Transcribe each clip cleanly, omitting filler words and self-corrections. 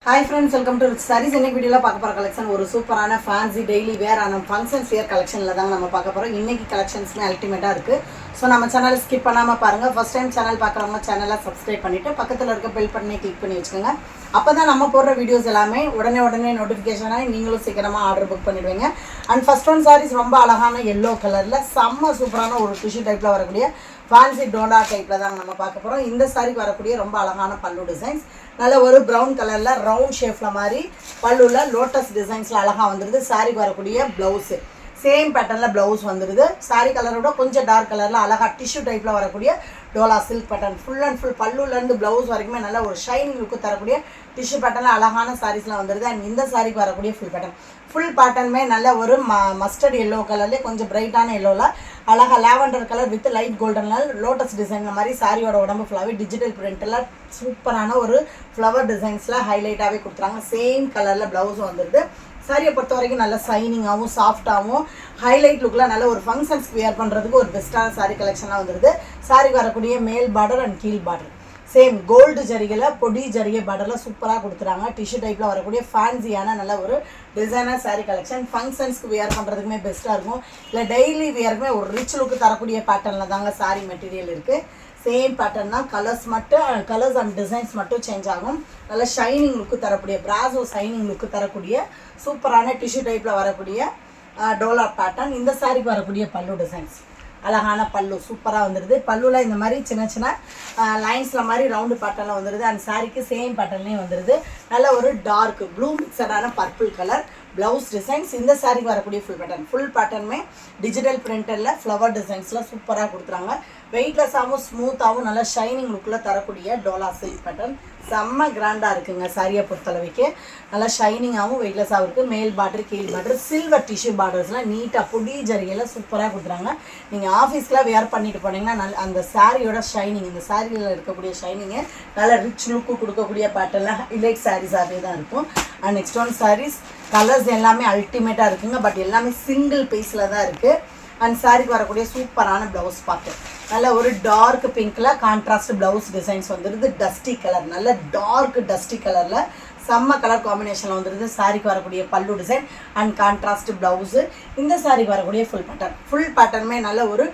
Hi friends, welcome to Rich Sarees. இன்னைக்கு வீடியோல பார்க்க போற கலெக்ஷன் ஒரு சூப்பரான ஃபேன்சி டெய்லி வேர் ஆன ஃபங்க்ஷன்ஸ் வேர் கலெக்ஷன்ல தான் நம்ம பார்க்க போறோம். இன்னைக்கு கலெக்ஷன்ஸ்மே அல்டிமேட்டா இருக்கு. சோ நம்ம சேனலை ஸ்கிப் பண்ணாம பாருங்க. ஃபர்ஸ்ட் டைம் சேனல் பார்க்கறவங்க சேனலை சப்ஸ்கிரைப் பண்ணிட்டு பக்கத்துல இருக்க பெல் பட்டனை கிளிக் பண்ணி வச்சுக்கோங்க. அப்பதான் நம்ம போடுற வீடியோஸ் எல்லாமே உடனே நோட்டிஃபிகேஷனா நீங்களும் சீக்கிரமா ஆர்டர் புக் பண்ணிடுவீங்க. அண்ட் ஃபர்ஸ்ட் ஒன் சாரீஸ் ரொம்ப அழகான yellow கலர்ல செம்ம சூப்பரான ஒரு டிஷ்யூ டைப்ல வரக்கூடிய ஃபேன்சி டோனா டைப்ல தான் நம்ம பார்க்க போறோம். இந்த சாரிக்கு வரக்கூடிய ரொம்ப அழகான பல்லு டிசைன்ஸ் நல்ல ஒரு ப்ரௌன் கலர்ல ரவுண்ட் ஷேப்ல மாதிரி பல்லுல லோட்டஸ் டிசைன்ஸ்ல அழகா வந்துருது. சாரிக்கு வரக்கூடிய பிளவுஸ் சேம் பேட்டர்ன்ல பிளவுஸ் வந்துருது. சாரி கலரோட கொஞ்சம் டார்க் கலர்ல அழகா டிஷ்யூ டைப்ல வரக்கூடிய Dola silk pattern full and full பல்லுல இருந்து பிளவுஸ் வரைக்குமே நல்ல ஒரு ஷைனிங் லுக்கு தரக்கூடிய டிஷ்யூ பேட்டர்ல அழகான சாரீஸ்லாம் வந்துருது. அண்ட் இந்த சாரிக்கு வரக்கூடிய ஃபுல் பேட்டர்னுமே நல்ல ஒரு மஸ்டர்ட் எல்லோ கலர்ல கொஞ்சம் பிரைட்டான எல்லோல அழகா lavender colour with light golden lotus design மாதிரி சாரியோட உடம்பு ஃபுல்லாவே டிஜிட்டல் பிரிண்ட்ல சூப்பரான ஒரு ஃப்ளவர் டிசைன்ஸ்ல ஹைலைட்டாவே கொடுத்துறாங்க. சேம் கலர்ல பிளவுஸ் வந்துருது. சாரியை பொறுத்த வரைக்கும் நல்ல சைனிங்காகவும் சாஃப்டாகவும் ஹைலைட் லுக்கில் நல்ல ஒரு ஃபங்க்ஷன்ஸ்க்கு வியர் பண்ணுறதுக்கு ஒரு பெஸ்ட்டான சாரி கலெக்ஷனாக வந்துருது. சாரிக்கு வரக்கூடிய மேல் பார்டர் அண்ட் கீழ் பார்டர் சேம் கோல்டு ஜரிகையில் பொடி ஜரிகை பார்டரில் சூப்பராக கொடுத்துறாங்க. டிஷ்யூ டைப்பில் வரக்கூடிய ஃபேன்சியான நல்ல ஒரு டிசைனர் சாரி கலெக்ஷன் ஃபங்க்ஷன்ஸ்க்கு வியர் பண்ணுறதுக்குமே பெஸ்ட்டாக இருக்கும். இல்லை டெய்லி வியருக்குமே ஒரு ரிச் லுக்கு தரக்கூடிய பேட்டர்னில் தாங்க சாரி மெட்டீரியல் இருக்குது. சேம் பேட்டர்ன் தான், கலர்ஸ் அண்ட் டிசைன்ஸ் மட்டும் சேஞ்ச் ஆகும். நல்ல ஷைனிங் லுக்கு தரக்கூடிய பிராசோ ஷைனிங் லுக்கு தரக்கூடிய சூப்பரான டிஷ்யூ டைப்பில் வரக்கூடிய டோலா பேட்டர்ன். இந்த சாரிக்கு வரக்கூடிய பல்லு டிசைன்ஸ் அழகான பல்லு சூப்பராக வந்துடுது. பல்லுவில் இந்த மாதிரி சின்ன லைன்ஸில் மாதிரி ரவுண்டு பேட்டர்னில் வந்துடுது. அந்த சாரிக்கு சேம் பேட்டர்ன்லேயும் வந்துடுது. நல்ல ஒரு டார்க் ப்ளூ மிக்சடான பர்பிள் கலர் ப்ளவுஸ் டிசைன்ஸ். இந்த சாரிக்கு வரக்கூடிய ஃபுல் பேட்டர்னுமே டிஜிட்டல் பிரிண்டரில் ஃப்ளவர் டிசைன்ஸில் சூப்பராக கொடுத்துறாங்க. வெயிட்லெஸ்ஸாகவும் ஸ்மூத்தாகவும் நல்லா ஷைனிங் லுக்கில் தரக்கூடிய டோலா சில்க் பேட்டர்ன் செம்ம கிராண்டாக இருக்குங்க. சாரியை பொறுத்தளவுக்கு நல்லா ஷைனிங்காகவும் வெயிட்லெஸ்ஸாகவும் இருக்குது. மேல் பார்டர் கீழ் பார்டர் சில்வர் டிஷ்யூ பார்டர்ஸ்லாம் நீட்டாக பொடி ஜரிகையில் சூப்பராக கொடுத்துறாங்க. நீங்கள் ஆஃபீஸ்க்குலாம் வேர் பண்ணிட்டு போனீங்கன்னா அந்த சாரியோட ஷைனிங் இந்த சாரியில் இருக்கக்கூடிய ஷைனிங்கு நல்ல ரிச் லுக்கு கொடுக்கக்கூடிய பேட்டர்னில் ஹைலைட் சாரீஸாகவே தான் இருக்கும். And next one sarees colours எல்லாமே அல்டிமேட்டாக இருக்குங்க. பட் எல்லாமே சிங்கிள் பீஸில் தான் இருக்குது. அண்ட் சாரிக்கு வரக்கூடிய சூப்பரான ப்ளவுஸ் பார்த்து நல்ல ஒரு டார்க் பிங்க்ல கான்ட்ராஸ்ட் பிளவுஸ் டிசைன்ஸ் வந்துடுது. டஸ்டி கலர் நல்ல டார்க் டஸ்டி கலர்ல செம்ம கலர் காம்பினேஷன்ல வந்துடுது. சாரிக்கு வரக்கூடிய pallu design and contrast blouse. இந்த சாரிக்கு வரக்கூடிய ஃபுல் பேட்டர்னுமே நல்ல ஒரு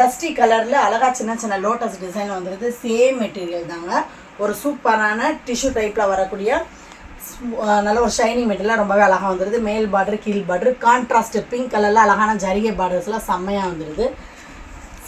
டஸ்டி கலர்ல அழகா சின்ன லோட்டஸ் டிசைன் வந்துடுது. சேம் மெட்டீரியல் தாங்க. ஒரு சூப்பரான டிஷ்யூ டைப்ல வரக்கூடிய நல்ல ஒரு ஷைனிங் மெட்டீரியல் ரொம்பவே அழகாக வந்துடுது. மேல் பார்டர் கீழ் பார்டர் கான்ட்ராஸ்ட் பிங்க் கலரில் அழகான ஜரிகை பார்டர்ஸ்லாம் செம்மையாக வந்துடுது.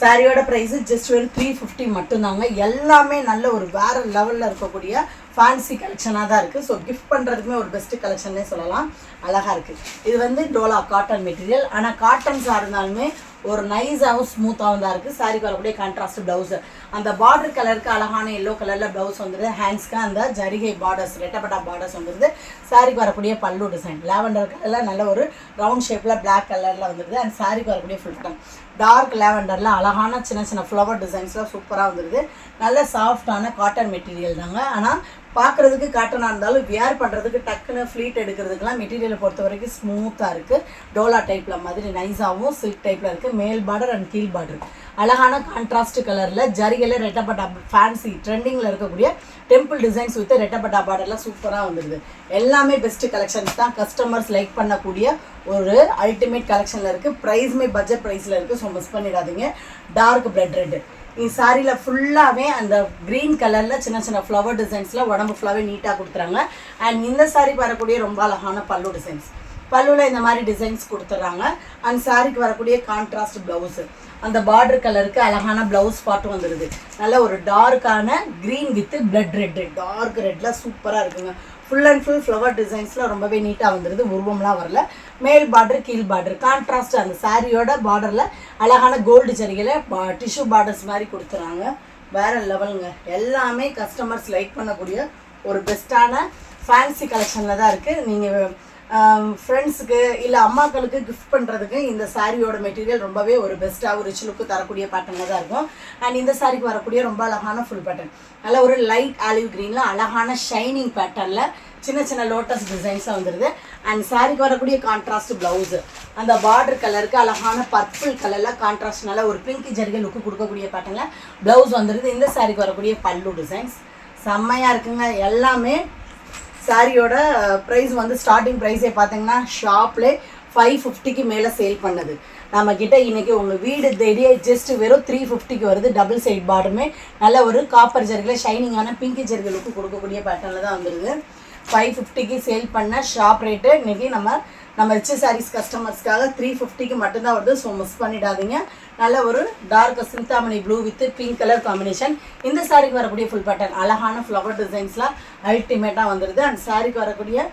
சாரியோட ப்ரைஸு ஜஸ்ட் ஒரு 350 மட்டும்தாங்க. எல்லாமே நல்ல ஒரு வேறு லெவலில் இருக்கக்கூடிய ஃபேன்சி கலெக்ஷனாக தான் இருக்குது. ஸோ கிஃப்ட் பண்ணுறதுக்குமே ஒரு பெஸ்ட்டு கலெக்ஷன்னே சொல்லலாம். அழகாக இருக்குது. இது வந்து டோலா காட்டன் மெட்டீரியல். ஆனால் காட்டன்ஸாக இருந்தாலுமே ஒரு நைஸாகவும் ஸ்மூத்தாகவும் தான் இருக்குது. சாரிக்கு வரக்கூடிய கான்ட்ராஸ்ட் ப்ளவுஸு அந்த பார்டர் கலருக்கு அழகான எல்லோ கலரில் ப்ளவுஸ் வந்துடுது. ஹேண்ட்ஸ்க்கு அந்த ஜரிகை பார்டர்ஸ் ரெட்டப்பட்டா பார்டர்ஸ் வந்துடுது. சாரிக்கு வரக்கூடிய பல்லு டிசைன் லாவெண்டர் கலரில் நல்ல ஒரு ரவுண்ட் ஷேப்பில் பிளாக் கலரில் வந்துடுது. அண்ட் சாரிக்கு வரக்கூடிய ஃபுல் பட்டன் டார்க் லாவெண்டரில் அழகான சின்ன ஃப்ளவர் டிசைன்ஸ்லாம் சூப்பராக வந்துடுது. நல்ல சாஃப்டான காட்டன் மெட்டீரியல் தாங்க. ஆனால் பார்க்குறதுக்கு காட்டனாக இருந்தாலும் வியர் பண்ணுறதுக்கு டக்குன்னு ஃப்ளீட் எடுக்கிறதுக்கெலாம் மெட்டீரியலை பொறுத்த வரைக்கும் ஸ்மூத்தாக இருக்குது. டோலா டைப்பில் மாதிரி நைஸாகவும் சில்க் டைப்பில் இருக்குது. மேல் பார்டர் அண்ட் கீழ் பார்டர் அழகான கான்ட்ராஸ்ட் கலரில் ஜரிகையில் ரெட்டப்பட்டா ஃபேன்சி ட்ரெண்டிங்கில் இருக்கக்கூடிய டெம்பிள் டிசைன்ஸ் வித் ரெட்டப்பட்டா பார்டர்லாம் சூப்பராக வந்துடுது. எல்லாமே பெஸ்ட்டு கலெக்ஷன்ஸ் தான். கஸ்டமர்ஸ் லைக் பண்ணக்கூடிய ஒரு அல்டிமேட் கலெக்ஷனில் இருக்குது. ப்ரைஸுமே பட்ஜெட் ப்ரைஸில் இருக்குது. ஸோ மிஸ் பண்ணிடாதீங்க. டார்க் பிளட் ரெட் இந்த சாரியில் ஃபுல்லாகவே அந்த க்ரீன் கலரில் சின்ன ஃப்ளவர் டிசைன்ஸில் உடம்பு ஃபுல்லாகவே நீட்டாக கொடுத்துறாங்க. அண்ட் இந்த சாரி வரக்கூடிய ரொம்ப அழகான பல்லு டிசைன்ஸ் பல்லுவில் இந்த மாதிரி டிசைன்ஸ் கொடுத்துட்றாங்க. அண்ட் சாரிக்கு வரக்கூடிய கான்ட்ராஸ்ட் ப்ளவுஸு அந்த பார்டர் கலருக்கு அழகான ப்ளவுஸ் பாட்டும் வந்துடுது. நல்ல ஒரு டார்க்கான green with blood red dark ரெட்டில் சூப்பராக இருக்குங்க. ஃபுல் அண்ட் ஃபுல் ஃப்ளவர் டிசைன்ஸில் ரொம்பவே நீட்டாக வந்துடுது. உருவம்லாம் வரல. மேல் பார்டர் கீழ் பார்டர் கான்ட்ராஸ்ட் அந்த சாரியோட பார்டரில் அழகான கோல்டு ஜரிகையில் டிஷ்யூ பார்டர்ஸ் மாதிரி கொடுத்துறாங்க. வேறு லெவலுங்க. எல்லாமே கஸ்டமர்ஸ் லைக் பண்ணக்கூடிய ஒரு பெஸ்ட்டான ஃபேன்சி கலெக்ஷனில் தான் இருக்குது. நீங்கள் ஃப்ரெண்ட்ஸுக்கு இல்லை அம்மாக்களுக்கு கிஃப்ட் பண்ணுறதுக்கு இந்த சாரியோட மெட்டீரியல் ரொம்பவே ஒரு பெஸ்ட்டாக ஒரு ரிச் லுக்கு தரக்கூடிய பேட்டர்னில் தான் இருக்கும். அண்ட் இந்த சாரிக்கு வரக்கூடிய ரொம்ப அழகான ஃபுல் பேட்டர்ன் நல்ல ஒரு லைட் ஆலிவ் க்ரீனில் அழகான ஷைனிங் பேட்டர்னில் சின்ன லோட்டஸ் டிசைன்ஸாக வந்துடுது. அண்ட் சாரிக்கு வரக்கூடிய கான்ட்ராஸ்ட் ப்ளவுஸு அந்த பார்டர் கலருக்கு அழகான பர்பிள் கலரில் கான்ட்ராஸ்ட் நல்ல ஒரு பிங்க் ஜரிகை லுக்கு கொடுக்கக்கூடிய பேட்டர்னில் ப்ளவுஸ் வந்துடுது. இந்த சாரிக்கு வரக்கூடிய பல்லு டிசைன்ஸ் செம்மையாக இருக்குங்க. எல்லாமே சாரியோட ப்ரைஸ் வந்து ஸ்டார்டிங் ப்ரைஸே பார்த்தீங்கன்னா ஷாப்லே 550க்கு மேலே சேல் பண்ணது. நம்மக்கிட்ட இன்றைக்கி உங்கள் வீடு தேடியே ஜஸ்ட் வெறும் 350க்கு வருது. டபுள் சைட் பார்டருமே நல்ல ஒரு காப்பர் ஜெர்கில் ஷைனிங்கான பிங்க் ஜெர்கி லுக்கு கொடுக்கக்கூடிய பேட்டர்னில் தான் வந்துடுது. 550க்கு சேல் பண்ண ஷாப் ரேட்டு இன்றைக்கி நம்ம ரிச் சாரீஸ் கஸ்டமர்ஸ்க்காக 350க்கு மட்டும்தான் வருது. ஸோ மிஸ் பண்ணிடாதீங்க. நல்ல ஒரு dark Chintamani blue with pink colour combination. இந்த சாரிக்கு வரக்கூடிய ஃபுல் பேட்டர்ன் அழகான ஃப்ளவர் டிசைன்ஸ்லாம் அல்டிமேட்டாக வந்துடுது. அண்ட் சாரிக்கு வரக்கூடிய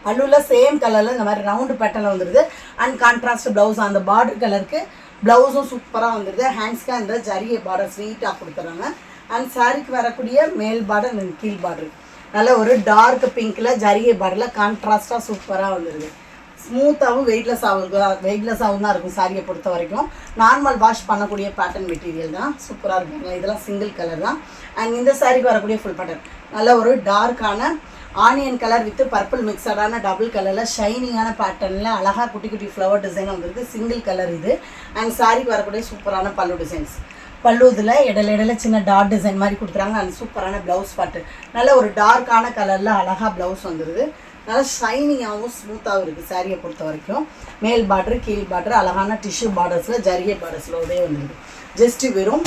பல்லுவில் சேம் கலரில் இந்த மாதிரி ரவுண்டு பேட்டர்னில் வந்துடுது. அண்ட் கான்ட்ராஸ்ட் ப்ளவுஸ் அந்த பார்டர் கலருக்கு ப்ளவுஸும் சூப்பராக வந்துடுது. ஹேண்ட்ஸ்க்கு அந்த ஜரிகை பார்டர் ஸ்வீட்டாக கொடுத்துறாங்க. அண்ட் சாரிக்கு வரக்கூடிய மேல் பார்டர் அண்ட் கீழ் பார்டர் நல்ல ஒரு டார்க் பிங்க்கில் ஜரிகை பார்டரில் கான்ட்ராஸ்ட்டாக சூப்பராக வந்துடுது. ஸ்மூத்தாகவும் வெயிட்லெஸ்ஸாகவும் தான் இருக்கும் சாரியை பொறுத்த வரைக்கும். நார்மல் வாஷ் பண்ணக்கூடிய பேட்டர்ன் மெட்டீரியல் தான். சூப்பராக இருக்குங்க. இதெல்லாம் சிங்கிள் கலர் தான். அண்ட் இந்த சாரிக்கு வரக்கூடிய ஃபுல் பேட்டர்ன் நல்ல ஒரு டார்க்கான ஆனியன் கலர் வித் பர்பிள் மிக்சடான டபுள் கலரில் ஷைனிங்கான பேட்டர்னில் அழகாக குட்டி குட்டி ஃப்ளவர் டிசைன் வந்துருக்கு. சிங்கிள் கலர் இது. அண்ட் சாரிக்கு வரக்கூடிய சூப்பரான பல்லு டிசைன்ஸ். பல்லு இதில் இடையில சின்ன டாட் டிசைன் மாதிரி கொடுத்துறாங்க. அண்ட் சூப்பரான ப்ளவுஸ் பாட்டு நல்ல ஒரு டார்க்கான கலரில் அழகாக ப்ளவுஸ் வந்துடுது. நல்லா ஷைனிங்காகவும் ஸ்மூத்தாகவும் இருக்குது சாரியை பொறுத்த வரைக்கும். மேல் பார்டரு கீழ் பார்டரு அழகான டிஷ்யூ பார்டர்ஸில் ஜரிகை பார்டர்ஸில் உதவி வந்துடுது. ஜஸ்ட்டு வெறும்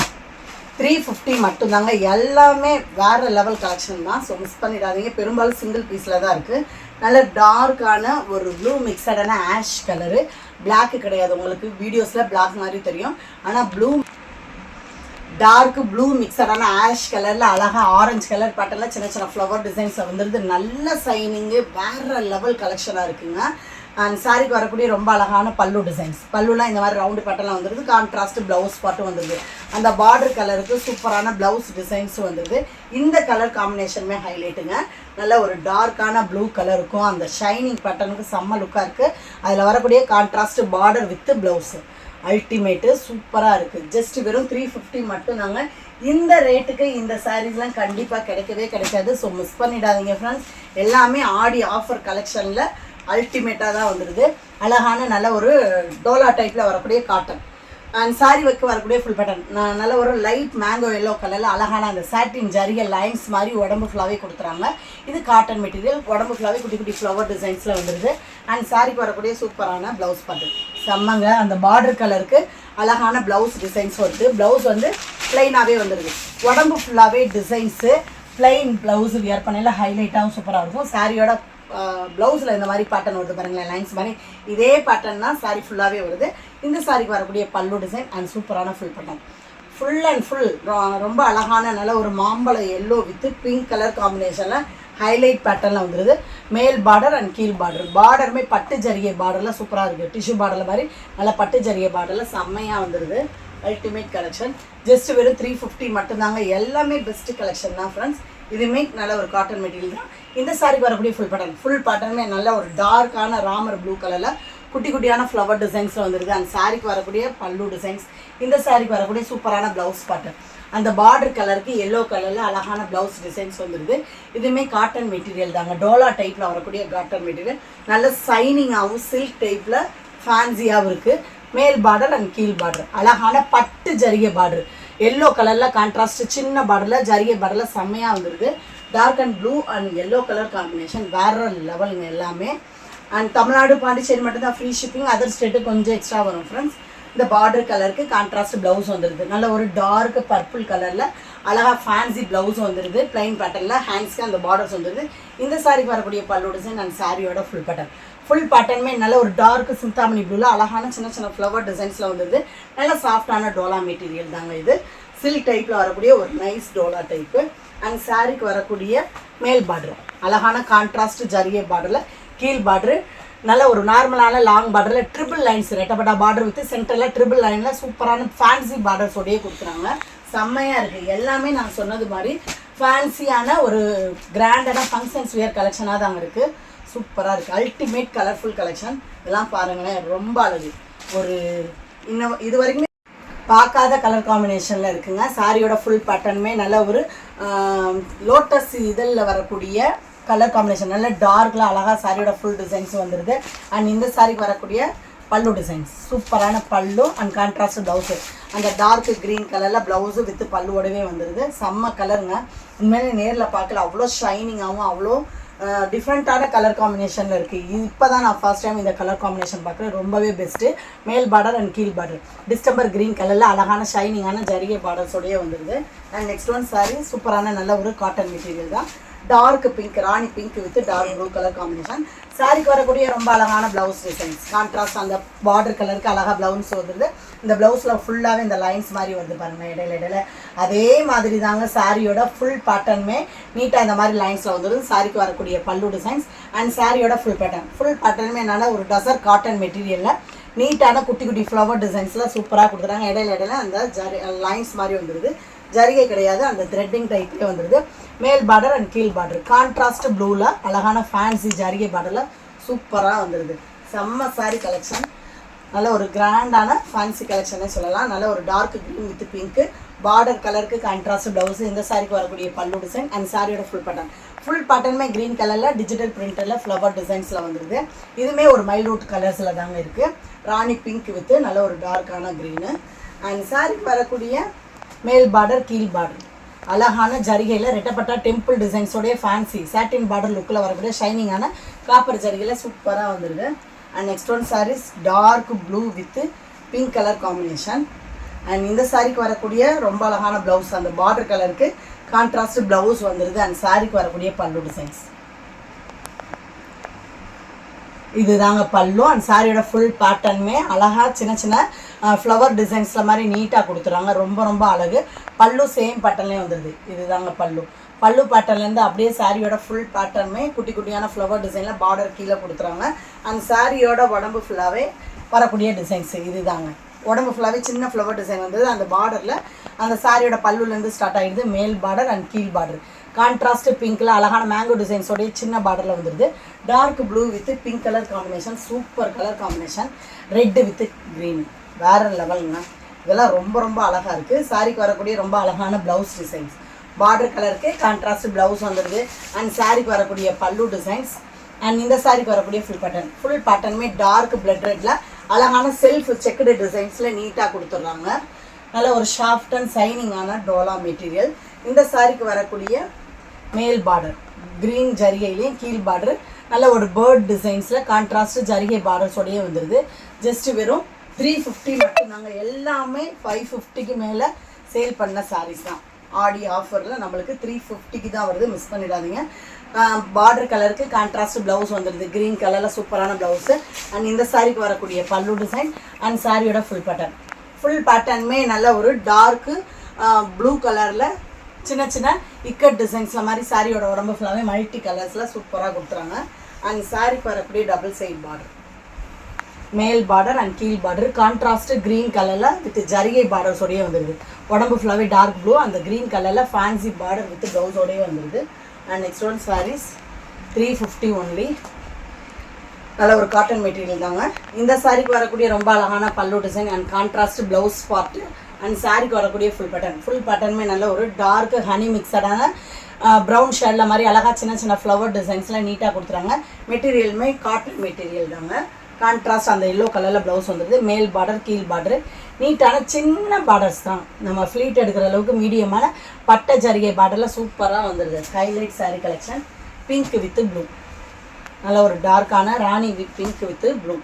350 மட்டும்தாங்க. எல்லாமே வேறு லெவல் கலெக்ஷன் தான். ஸோ மிஸ் பண்ணிடாதீங்க. பெரும்பாலும் சிங்கிள் பீஸில் தான் இருக்குது. நல்ல டார்க்கான ஒரு ப்ளூ மிக்சடான ஆஷ் கலரு. பிளாக்கு கிடையாது. உங்களுக்கு வீடியோஸில் பிளாக் மாதிரி தெரியும். ஆனால் டார்க் ப்ளூ மிக்சடான ஆஷ் கலரில் அழகாக ஆரஞ்சு கலர் பேட்டர்னில் சின்ன சின்ன ஃப்ளவர் டிசைன்ஸில் வந்துடுது. நல்ல சைனிங்கு வேறு லெவல் கலெக்ஷனாக இருக்குங்க. அண்ட் சாரிக்கு வரக்கூடிய ரொம்ப அழகான பல்லு டிசைன்ஸ். பல்லுலாம் இந்த மாதிரி ரவுண்டு பேட்டர்லாம் வந்துடுது. கான்ட்ராஸ்ட் ப்ளவுஸ் பாட்டும் வந்துடுது. அந்த பார்டர் கலருக்கு சூப்பரான ப்ளவுஸ் டிசைன்ஸும் வந்துடுது. இந்த கலர் காம்பினேஷனுமே ஹைலைட்டுங்க. நல்ல ஒரு டார்க்கான ப்ளூ கலருக்கும் அந்த ஷைனிங் பேட்டர்னுக்கு செம்ம லுக்காக இருக்குது. அதில் வரக்கூடிய contrast border with blouse ultimate சூப்பராக இருக்குது. ஜஸ்ட் வெறும் 350 மட்டும் நாங்கள். இந்த ரேட்டுக்கு இந்த சாரீஸ்லாம் கண்டிப்பாக கிடைக்காது. ஸோ மிஸ் பண்ணிடாதீங்க ஃப்ரெண்ட்ஸ். எல்லாமே ஆடி ஆஃபர் கலெக்ஷனில் அல்டிமேட்டாக தான் வந்துடுது. அழகான நல்ல ஒரு டோலா டைப்பில் வரக்கூடிய காட்டன். அண்ட் சாரி வைக்க வரக்கூடிய ஃபுல் பேட்டர்ன் நல்ல ஒரு லைட் மேங்கோ எல்லோ கலரில் அழகான அந்த சாட்டின் ஜரிய லைன்ஸ் மாதிரி உடம்பு ஃபுல்லாகவே கொடுத்துறாங்க. இது காட்டன் மெட்டீரியல். உடம்பு ஃபுல்லாகவே குட்டி குட்டி ஃப்ளவர் டிசைன்ஸில் வந்துடுது. அண்ட் சாரிக்கு வரக்கூடிய சூப்பரான ப்ளவுஸ் பாட்டு செம்மங்க. அந்த பார்டர் கலருக்கு அழகான ப்ளவுஸ் டிசைன்ஸ் வருது. ப்ளவுஸ் வந்து ப்ளைனாகவே வந்துடுது. உடம்பு ஃபுல்லாகவே டிசைன்ஸு ப்ளைன் ப்ளவுஸ் வியர் பண்ணையில் ஹைலைட்டாகவும் சூப்பராக இருக்கும். சாரியோட ப்ளவுஸில் இந்த மாதிரி பேட்டர்ன் வருது பாருங்களேன், லைன்ஸ் மாதிரி. இதே பேட்டர்ன் தான் சாரி ஃபுல்லாகவே வருது. இந்த சாரிக்கு வரக்கூடிய பல்லு டிசைன் அண்ட் சூப்பரான full pattern. Full and full ரொம்ப அழகான நல்ல ஒரு மாம்பழ எல்லோ வித் பிங்க் கலர் காம்பினேஷனில் ஹைலைட் பேட்டர்னில் வந்துடுது. மேல் பார்டர் அண்ட் கீழ் பார்டருமே பட்டு ஜரிகை பார்டரில் சூப்பராக இருக்குது. டிஷ்யூ பார்டரில் மாதிரி நல்லா பட்டு ஜரிகை பார்டரில் செம்மையாக வந்துடுது. Ultimate collection. ஜஸ்ட் வெறும் 350 மட்டும்தாங்க. எல்லாமே பெஸ்ட்டு கலெக்ஷன் தான் ஃப்ரெண்ட்ஸ். இதுவுமே நல்ல ஒரு காட்டன் மெட்டீரியல் தான். இந்த சாரிக்கு வரக்கூடிய ஃபுல் பேட்டர்னுமே நல்ல ஒரு டார்க்கான ராமர் ப்ளூ கலரில் குட்டி குட்டியான ஃப்ளவர் டிசைன்ஸில் வந்துடுது. அந்த சாரிக்கு வரக்கூடிய பல்லு டிசைன்ஸ். இந்த சாரிக்கு வரக்கூடிய சூப்பரான ப்ளவுஸ் பேட்டர்ன். அந்த பார்டர் கலருக்கு எல்லோ கலரில் அழகான ப்ளவுஸ் டிசைன்ஸ் வந்துடுது. இதுவுமே காட்டன் மெட்டீரியல் தாங்க. டோலா டைப்பில் வரக்கூடிய காட்டன் மெட்டீரியல். நல்ல சைனிங்காகவும் சில்க் டைப்பில் ஃபேன்சியாகவும் இருக்குது. மேல் பார்டர் அண்ட் கீழ் பார்டர் அழகான பட்டு ஜரிகை பார்டர். எல்லோ கலரில் கான்ட்ராஸ்ட் சின்ன பார்டரில் ஜரிகை பார்டரில் செம்மையாக வந்துடுது. Dark and blue and yellow colour combination வேறு லெவலுங்க எல்லாமே. அண்ட் தமிழ்நாடு பாண்டிச்சேரி மட்டும்தான் ஃப்ரீ ஷிப்பிங். அதர் ஸ்டேட்டு கொஞ்சம் எக்ஸ்ட்ரா வரும் ஃப்ரெண்ட்ஸ். இந்த பார்டர் கலருக்கு கான்ட்ராஸ்ட் ப்ளவுஸ் வந்துடுது. நல்ல ஒரு டார்க் பர்பிள் கலரில் அழகாக ஃபேன்சி ப்ளவுஸ் வந்துடுது. பிளைன் பேட்டர்னில் ஹேண்ட்ஸ்க்கு அந்த பார்டர்ஸ் வந்துடுது. இந்த சாரிக்கு வரக்கூடிய பல்லு டிசைன் அண்ட் சாரியோட ஃபுல் பேட்டர்னுமே நல்ல ஒரு டார்க் சிந்தாமணி ப்ளூவில் அழகான சின்ன சின்ன ஃப்ளவர் டிசைன்ஸில் வந்துடுது. நல்ல சாஃப்டான டோலா மெட்டீரியல் தாங்க இது. சில்க் டைப்பில் வரக்கூடிய ஒரு நைஸ் டோலா டைப்பு. அண்ட் சாரிக்கு வரக்கூடிய மேல் பார்டர் அழகான கான்ட்ராஸ்ட் ஜரிகை பார்டரில் கீழ் பார்டரு நல்ல ஒரு நார்மலான லாங் பார்டரில் ட்ரிபிள் லைன்ஸ் ரெட்டப்பட்டா பார்டர் வித் சென்டரில் ட்ரிபிள் லைனில் சூப்பரான ஃபேன்சி பார்டர்ஸோடையே கொடுக்குறாங்க. செம்மையாக இருக்குது. எல்லாமே நான் சொன்னது மாதிரி ஃபேன்சியான ஒரு கிராண்டான ஃபங்க்ஷன்ஸ் வியர் கலெக்ஷனாக தாங்க இருக்குது. சூப்பராக இருக்குது. Ultimate colourful collection. இதெல்லாம் பாருங்களேன், ரொம்ப அழகு. ஒரு இன்னும் இது வரைக்குமே பார்க்காத கலர் காம்பினேஷனில் இருக்குங்க. சாரியோட ஃபுல் பேட்டர்னுமே நல்ல ஒரு லோட்டஸ் இதழில் வரக்கூடிய கலர் காம்பினேஷன். நல்ல டார்க்கில் அழகாக சாரியோட ஃபுல் டிசைன்ஸ் வந்துடுது. அண்ட் இந்த சாரிக்கு வரக்கூடிய பல்லு டிசைன்ஸ் சூப்பரான பல்லு அண்ட் கான்ட்ராஸ்ட் ப்ளவுஸு. அந்த டார்க் க்ரீன் கலரில் ப்ளவுஸு வித் பல்லுவோடவே வந்துடுது. செம்ம கலருங்க. உண்மையிலே நேரில் பார்க்கல அவ்வளோ ஷைனிங்காகவும் அவ்வளோ டிஃப்ரெண்ட்டான கலர் காம்பினேஷனில் இருக்குது. இப்போ தான் நான் ஃபர்ஸ்ட் டைம் இந்த கலர் காம்பினேஷன் பார்க்குறேன். ரொம்பவே பெஸ்ட்டு. மேல் பார்டர் அண்ட் கீழ் பார்டர் டிஸ்டம்பர் க்ரீன் கலரில் அழகான ஷைனிங்கான ஜரிகை பார்டர்ஸோடையே வந்துடுது. அண்ட் நெக்ஸ்ட் ஒன் சாரி சூப்பரான நல்ல ஒரு காட்டன் மெட்டீரியல் தான். Dark pink Rani pink with dark blue colour combination. சாரிக்கு வரக்கூடிய ரொம்ப அழகான ப்ளவுஸ் டிசைன்ஸ். கான்ட்ராஸ்ட் அந்த பார்டர் கலருக்கு அழகாக ப்ளவுஸ் வந்துடுது. இந்த ப்ளவுஸில் ஃபுல்லாகவே இந்த லைன்ஸ் மாதிரி வந்து பாருங்கள் இடையில. அதே மாதிரி தாங்க சாரியோட ஃபுல் பேட்டர்னுமே நீட்டாக இந்த மாதிரி லைன்ஸில் வந்துடுது. சாரிக்கு வரக்கூடிய பல்லு டிசைன்ஸ் அண்ட் சாரியோட ஃபுல் பேட்டர்னுமே என்னால் ஒரு டசர் காட்டன் மெட்டீரியலில் நீட்டான குட்டி குட்டி ஃப்ளவர் டிசைன்ஸில் சூப்பராக கொடுத்துறாங்க. இடையில அந்த லைன்ஸ் மாதிரி வந்துடுது. ஜரிகை கிடையாது, அந்த த்ரெட்டிங் டைப்லேயே வந்துடுது. மேல் பார்டர் அண்ட் கீழ் பார்டர் கான்ட்ராஸ்ட் ப்ளூவில் அழகான ஃபேன்சி ஜரிகை பார்டரில் சூப்பராக வந்துடுது. செம்ம சாரி கலெக்ஷன். நல்ல ஒரு கிராண்டான ஃபேன்சி கலெக்ஷனே சொல்லலாம். நல்ல ஒரு dark green with pink border கலருக்கு கான்ட்ராஸ்ட் ப்ளவுஸு. இந்த சாரிக்கு வரக்கூடிய பல்லு டிசைன் அண்ட் சாரியோட ஃபுல் பேட்டர்னுமே க்ரீன் கலரில் டிஜிட்டல் பிரிண்டரில் ஃப்ளவர் டிசைன்ஸில் வந்துடுது. இதுவுமே ஒரு மைல்யூட் கலர்ஸில் தாங்க இருக்குது. ராணி பிங்க் வித் நல்ல ஒரு டார்க்கான க்ரீனு. அண்ட் சாரிக்கு வரக்கூடிய மேல் பார்டர் கீழ் பார்டர் அழகான ஜரிகையில் ரெட்டப்பட்டா டெம்பிள் டிசைன்ஸோடைய ஃபேன்சி சாட்டின் பார்டர் லுக்கில் வரக்கூடிய ஷைனிங்கான காப்பர் ஜரிகையில் சூப்பராக வந்துடுது. And next one saris dark blue with pink colour combination. And இந்த சாரிக்கு வரக்கூடிய ரொம்ப அழகான ப்ளவுஸ் அந்த பார்டர் கலருக்கு கான்ட்ராஸ்ட் ப்ளவுஸ் வந்துடுது. அண்ட் சாரிக்கு வரக்கூடிய பல்லு டிசைன்ஸ் இது தாங்க பல்லு. அண்ட் சாரியோட ஃபுல் பேட்டர்னுமே அழகாக சின்ன சின்ன ஃப்ளவர் டிசைன்ஸில் மாதிரி நீட்டாக கொடுத்துறாங்க. ரொம்ப அழகு. பல்லு சேம் பேட்டர்ன்லேயே வந்துடுது. இது தாங்க பல்லு பேட்டர்ன்லேருந்து அப்படியே சாரியோட ஃபுல் பேட்டர்னுமே குட்டி குட்டியான ஃப்ளவர் டிசைனில் பார்டர் கீழே கொடுத்துறாங்க. அண்ட் சாரியோட உடம்பு ஃபுல்லாகவே வரக்கூடிய டிசைன்ஸ் இது தாங்க. உடம்பு ஃபுல்லாகவே சின்ன ஃப்ளவர் டிசைன் வந்தது. அந்த பார்டரில் அந்த சாரியோட பல்லுலேருந்து ஸ்டார்ட் ஆகிடுது. மேல் பார்டர் அண்ட் கீழ் பார்டர் கான்ட்ராஸ்ட் பிங்க்கில் அழகான மேங்கோ டிசைன்ஸோடைய சின்ன பார்டரில் வந்துடுது. Dark blue with pink colour combination super colour combination. Red with green வேறு லெவலுங்க. இதெல்லாம் ரொம்ப அழகாக இருக்குது. சாரிக்கு வரக்கூடிய ரொம்ப அழகான ப்ளவுஸ் டிசைன்ஸ் பார்டர் கலருக்கு கான்ட்ராஸ்ட் ப்ளவுஸ் வந்துடுது. அண்ட் சாரிக்கு வரக்கூடிய பல்லு டிசைன்ஸ் அண்ட் இந்த சாரிக்கு வரக்கூடிய ஃபுல் பேட்டர்னுமே டார்க் பிளட் ரெட்டில் அழகான செல்ஃப் செக்குடு டிசைன்ஸில் நீட்டாக கொடுத்துட்றாங்க. நல்ல ஒரு சாஃப்ட் அண்ட் சைனிங்கான டோலா மெட்டீரியல். இந்த சாரிக்கு வரக்கூடிய மேல் பார்டர் க்ரீன் ஜரிகையிலையும் கீழ் பார்டர் நல்ல ஒரு பேர்ட் டிசைன்ஸில் கான்ட்ராஸ்ட் ஜரிகை பார்டர்ஸோடையே வந்துடுது. ஜஸ்ட் வெறும் 350 மட்டும்தாங்க. எல்லாமே 550க்கு மேலே சேல் பண்ண சாரீஸ் தான். ஆடி ஆஃபரில் நம்மளுக்கு 350க்கு தான் வருது. மிஸ் பண்ணிடாதீங்க. பார்டர் கலருக்கு கான்ட்ராஸ்ட் ப்ளவுஸ் வந்துடுது. க்ரீன் கலரில் சூப்பரான ப்ளவுஸு. அண்ட் இந்த சாரிக்கு வரக்கூடிய பல்லு டிசைன் அண்ட் சாரியோட ஃபுல் பேட்டர்னுமே நல்ல ஒரு டார்க்கு ப்ளூ கலரில் சின்ன இக்கட் டிசைன்ஸில் மாதிரி சாரியோட உடம்பு ஃபுல்லாகவே மல்டி கலர்ஸில் சூப்பராக கொடுத்துறாங்க. அண்ட் சாரிக்கு வரக்கூடிய டபுள் சைட் பார்டர் மேல் பார்டர் அண்ட் கீழ் பார்டர் கான்ட்ராஸ்ட் க்ரீன் கலரில் வித் ஜரிகை பார்டர்ஸோடையே வந்துடுது. உடம்பு ஃபுல்லாகவே டார்க் ப்ளூ அந்த க்ரீன் கலரில் ஃபேன்சி பார்டர் வித் ப்ளவுஸோடையே வந்துடுது. And next one saris 350 only. நல்ல ஒரு காட்டன் மெட்டீரியல் தாங்க. இந்த சாரிக்கு வரக்கூடிய ரொம்ப அழகான பல்லு design and contrast blouse part and சாரிக்கு வரக்கூடிய ஃபுல் பேட்டர்னுமே நல்ல ஒரு டார்க் ஹனி மிக்சடான ப்ரௌன் ஷேடில் மாதிரி அழகாக சின்ன ஃப்ளவர் டிசைன்ஸ்லாம் நீட்டாக கொடுத்துறாங்க. மெட்டீரியலுமே காட்டன் மெட்டீரியல் தாங்க. கான்ட்ராஸ்ட் அந்த எல்லோ கலரில் ப்ளவுஸ் வந்துடுது. மேல் பார்டர் கீழ் பார்டர் நீட்டான சின்ன பார்டர்ஸ் தான். நம்ம ஃப்ளீட் எடுக்கிற அளவுக்கு மீடியமான பட்டை ஜரிகை பார்டரில் சூப்பராக வந்துடுது. Highlight sari collection pink with blue. நல்ல ஒரு டார்க்கான ராணி வித் பிங்க் வித் ப்ளூ.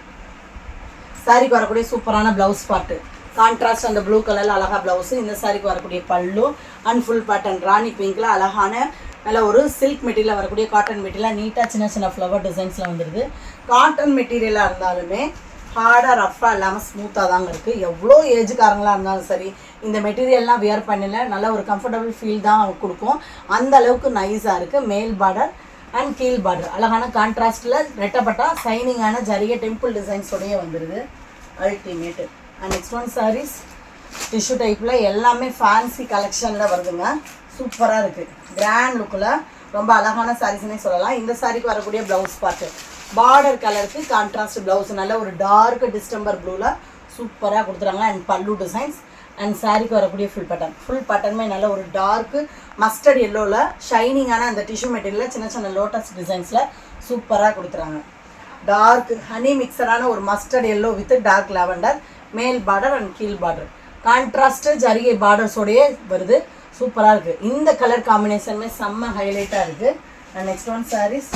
சாரிக்கு வரக்கூடிய சூப்பரான ப்ளவுஸ் பார்ட்டு கான்ட்ராஸ்ட் அந்த ப்ளூ கலரில் அழகாக ப்ளவுஸு. இந்த சாரிக்கு வரக்கூடிய பல்லு அண்ட் ஃபுல் பேட்டர்ன் ராணி பிங்க்கில் அழகான நல்ல ஒரு சில்க் மெட்டீரியலில் வரக்கூடிய காட்டன் மெட்டீரியலாக நீட்டாக சின்ன ஃப்ளவர் டிசைன்ஸில் வந்துடுது. காட்டன் மெட்டீரியலாக இருந்தாலுமே ஹார்டாக ரஃப்பாக இல்லாமல் ஸ்மூத்தாக தாங்க இருக்குது. எவ்வளோ ஏஜுக்காரங்களாக இருந்தாலும் சரி இந்த மெட்டீரியல்லாம் வியர் பண்ணல நல்ல ஒரு கம்ஃபர்டபுள் ஃபீல் தான் கொடுக்கும். அந்த அளவுக்கு நைஸாக இருக்குது. மேல் பார்டர் அண்ட் கீழ் பார்டர் அழகான கான்ட்ராஸ்ட்டில் ரெட்டப்பட்டா சைனிங்கான ஜரிகை டெம்பிள் டிசைன்ஸோடையே வந்துடுது. Ultimate. And next one saris tissue டைப்பில் எல்லாமே ஃபேன்சி கலெக்ஷனில் வருதுங்க. சூப்பராக இருக்குது. கிராண்ட் லுக்கில் ரொம்ப அழகான சாரீஸ்னே சொல்லலாம். இந்த சாரிக்கு வரக்கூடிய ப்ளவுஸ் பார்ட்டு பார்டர் கலருக்கு கான்ட்ராஸ்ட் ப்ளவுஸ் நல்ல ஒரு டார்க் டிஸ்டம்பர் ப்ளூவில் சூப்பராக கொடுத்துறாங்க. அண்ட் பல்லு டிசைன்ஸ் அண்ட் சாரிக்கு வரக்கூடிய ஃபுல் பேட்டர்னுமே நல்ல ஒரு டார்க்கு மஸ்டர்ட் எல்லோவில் ஷைனிங்கான அந்த டிஷ்யூ மெட்டீரியலில் சின்ன லோட்டஸ் டிசைன்ஸில் சூப்பராக கொடுத்துறாங்க. டார்க் ஹனி மிக்சரான ஒரு mustard yellow with dark lavender, மேல் பார்டர் அண்ட் கீழ் பார்டர். கான்ட்ராஸ்ட் ஜரிகை பார்டர்ஸோடையே வருது. சூப்பராக இருக்குது. இந்த கலர் காம்பினேஷனுமே செம்ம ஹைலைட்டாக இருக்குது. And next one saris.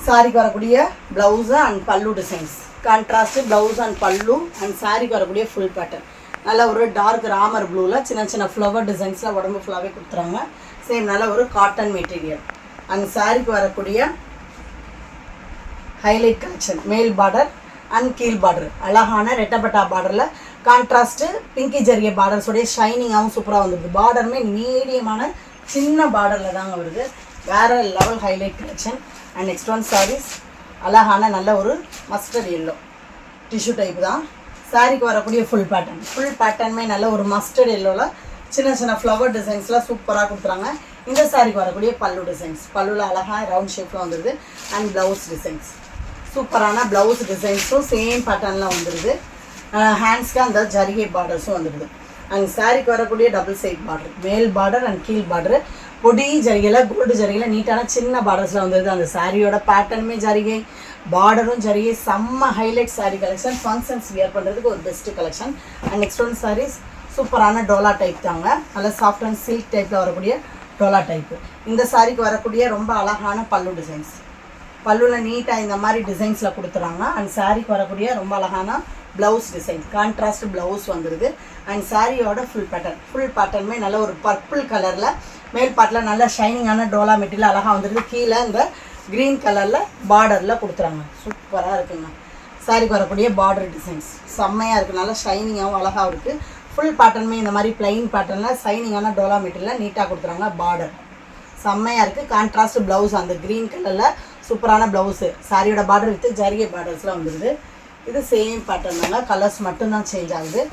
சாரிக்கு வரக்கூடிய blouse and pallu designs. Contrast blouse and pallu and சாரிக்கு வரக்கூடிய ஃபுல் பேட்டர்ன். நல்ல ஒரு டார்க் ராமர் ப்ளூவில் சின்ன சின்ன ஃப்ளவர் டிசைன்ஸில் உடம்பு ஃபுல்லாகவே கொடுத்துறாங்க. சேம் நல்ல ஒரு காட்டன் மெட்டீரியல். அண்ட் சாரிக்கு வரக்கூடிய ஹைலைட் கலெக்ஷன். மேல் பார்டர் அண்ட் கீழ் பார்டர் அழகான ரெட்டப்பட்டா பார்டரில் கான்ட்ராஸ்ட்டு பிங்கி ஜரிகை பார்டர்ஸோடைய ஷைனிங்காகவும் சூப்பராக வந்துடுது. பார்டருமே மீடியமான சின்ன பார்டரில் தாங்க வருது. வேறு level highlight collection. And next one saris. அழகான நல்ல ஒரு மஸ்டர்ட் எல்லோ டிஷ்யூ டைப் தான். சாரிக்கு வரக்கூடிய ஃபுல் பேட்டர்னுமே நல்ல ஒரு மஸ்டர்ட் எல்லோவில் சின்ன சின்ன ஃப்ளவர் டிசைன்ஸ்லாம் சூப்பராக கொடுத்துறாங்க. இந்த சாரிக்கு வரக்கூடிய பல்லு டிசைன்ஸ். பல்லுவில் அழகாக ரவுண்ட் ஷேப்பில் வந்துடுது. And blouse designs. சூப்பரான ப்ளவுஸ் டிசைன்ஸும் சேம் பேட்டர்னில் வந்துடுது. ஹேண்ட்ஸ்க்கு அந்த ஜரிகை பார்டர்ஸும் வந்துடுது. அண்ட் சாரிக்கு வரக்கூடிய டபுள் சைட் பார்டர். மேல் பார்டர் அண்ட் கீழ் பார்டர் பொடி ஜரிகையில் கோல்டு ஜரிகையில் நீட்டான சின்ன பார்டர்ஸில் வந்துடுது. அந்த சாரியோட பேட்டர்னுமே ஜரிகை, பார்டரும் ஜரிகை. செம்ம highlight sari collection. Functions wear பண்ணுறதுக்கு ஒரு best collection. And next one saris. சூப்பரான டோலா டைப் தாங்க. நல்ல சாஃப்ட் அண்ட் சில்க் டைப்பில் வரக்கூடிய டோலா டைப்பு. இந்த சாரிக்கு வரக்கூடிய ரொம்ப அழகான பல்லு டிசைன்ஸ். பல்லுவில் நீட்டாக இந்த மாதிரி டிசைன்ஸில் கொடுத்துறாங்க. அண்ட் சாரிக்கு வரக்கூடிய ரொம்ப அழகான ப்ளவுஸ் டிசைன். கான்ட்ராஸ்ட் ப்ளவுஸ் வந்துடுது. அண்ட் சாரியோட ஃபுல் பேட்டர்னுமே நல்ல ஒரு பர்பிள் கலரில் மேல் பாட்டில் நல்ல ஷைனிங்கான டோலா மெட்டீரியல் அழகாக வந்துடுது. கீழே இந்த க்ரீன் கலரில் பார்டரில் கொடுத்துறாங்க. சூப்பராக இருக்குங்க. சாரிக்கு வரக்கூடிய பார்டர் டிசைன்ஸ் செம்மையாக இருக்குது. நல்லா ஷைனிங்காகவும் அழகாக இருக்குது. ஃபுல் பேட்டர்னுமே இந்த மாதிரி பிளைன் பேட்டர்னில் ஷைனிங்கான டோலா மெட்டீரியலில் நீட்டாக கொடுத்துறாங்க. பார்டர் செம்மையாக இருக்குது. கான்ட்ராஸ்ட் ப்ளவுஸ் அந்த க்ரீன் கலரில் சூப்பரான ப்ளவுஸு. சாரியோட பார்டர் வித்து ஜரிகை பார்டர்ஸ்லாம் வந்துடுது. இது சேம் பேட்டர்ன் தாங்க. கலர்ஸ் மட்டும்தான் சேஞ்ச் ஆகுது.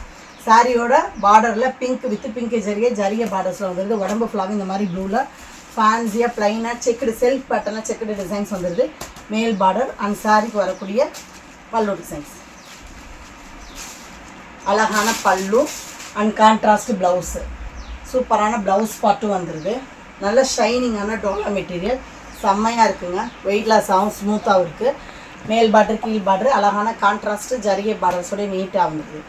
சாரியோட பார்டரில் பிங்க் வித்து பிங்க் ஜரிகை பார்டர்ஸில் வந்துடுது. உடம்பு ஃபுல்லாகவே இந்த மாதிரி ப்ளூவில் ஃபேன்சியாக ப்ளைனாக செக்குடு செல்ஃப் பேட்டர்னில் செக்குடு டிசைன்ஸ் வந்துடுது. மேல் பார்டர் அண்ட் சாரிக்கு வரக்கூடிய பல்லு டிசைன்ஸ். அழகான பல்லு அண்ட் கான்ட்ராஸ்ட் ப்ளவுஸு. சூப்பரான ப்ளவுஸ் பார்ட்டும் வந்துடுது. நல்ல ஷைனிங்கான டோலா மெட்டீரியல் செம்மையாக இருக்குங்க. வெயிட்லெஸ்ஸாகவும் ஸ்மூத்தாகவும் இருக்குது. மேல் பார்டர் கீழ் பார்டர் அழகான கான்ட்ராஸ்ட்டு ஜரிகை பார்டர்ஸோட நீட்டாக வந்துடுது.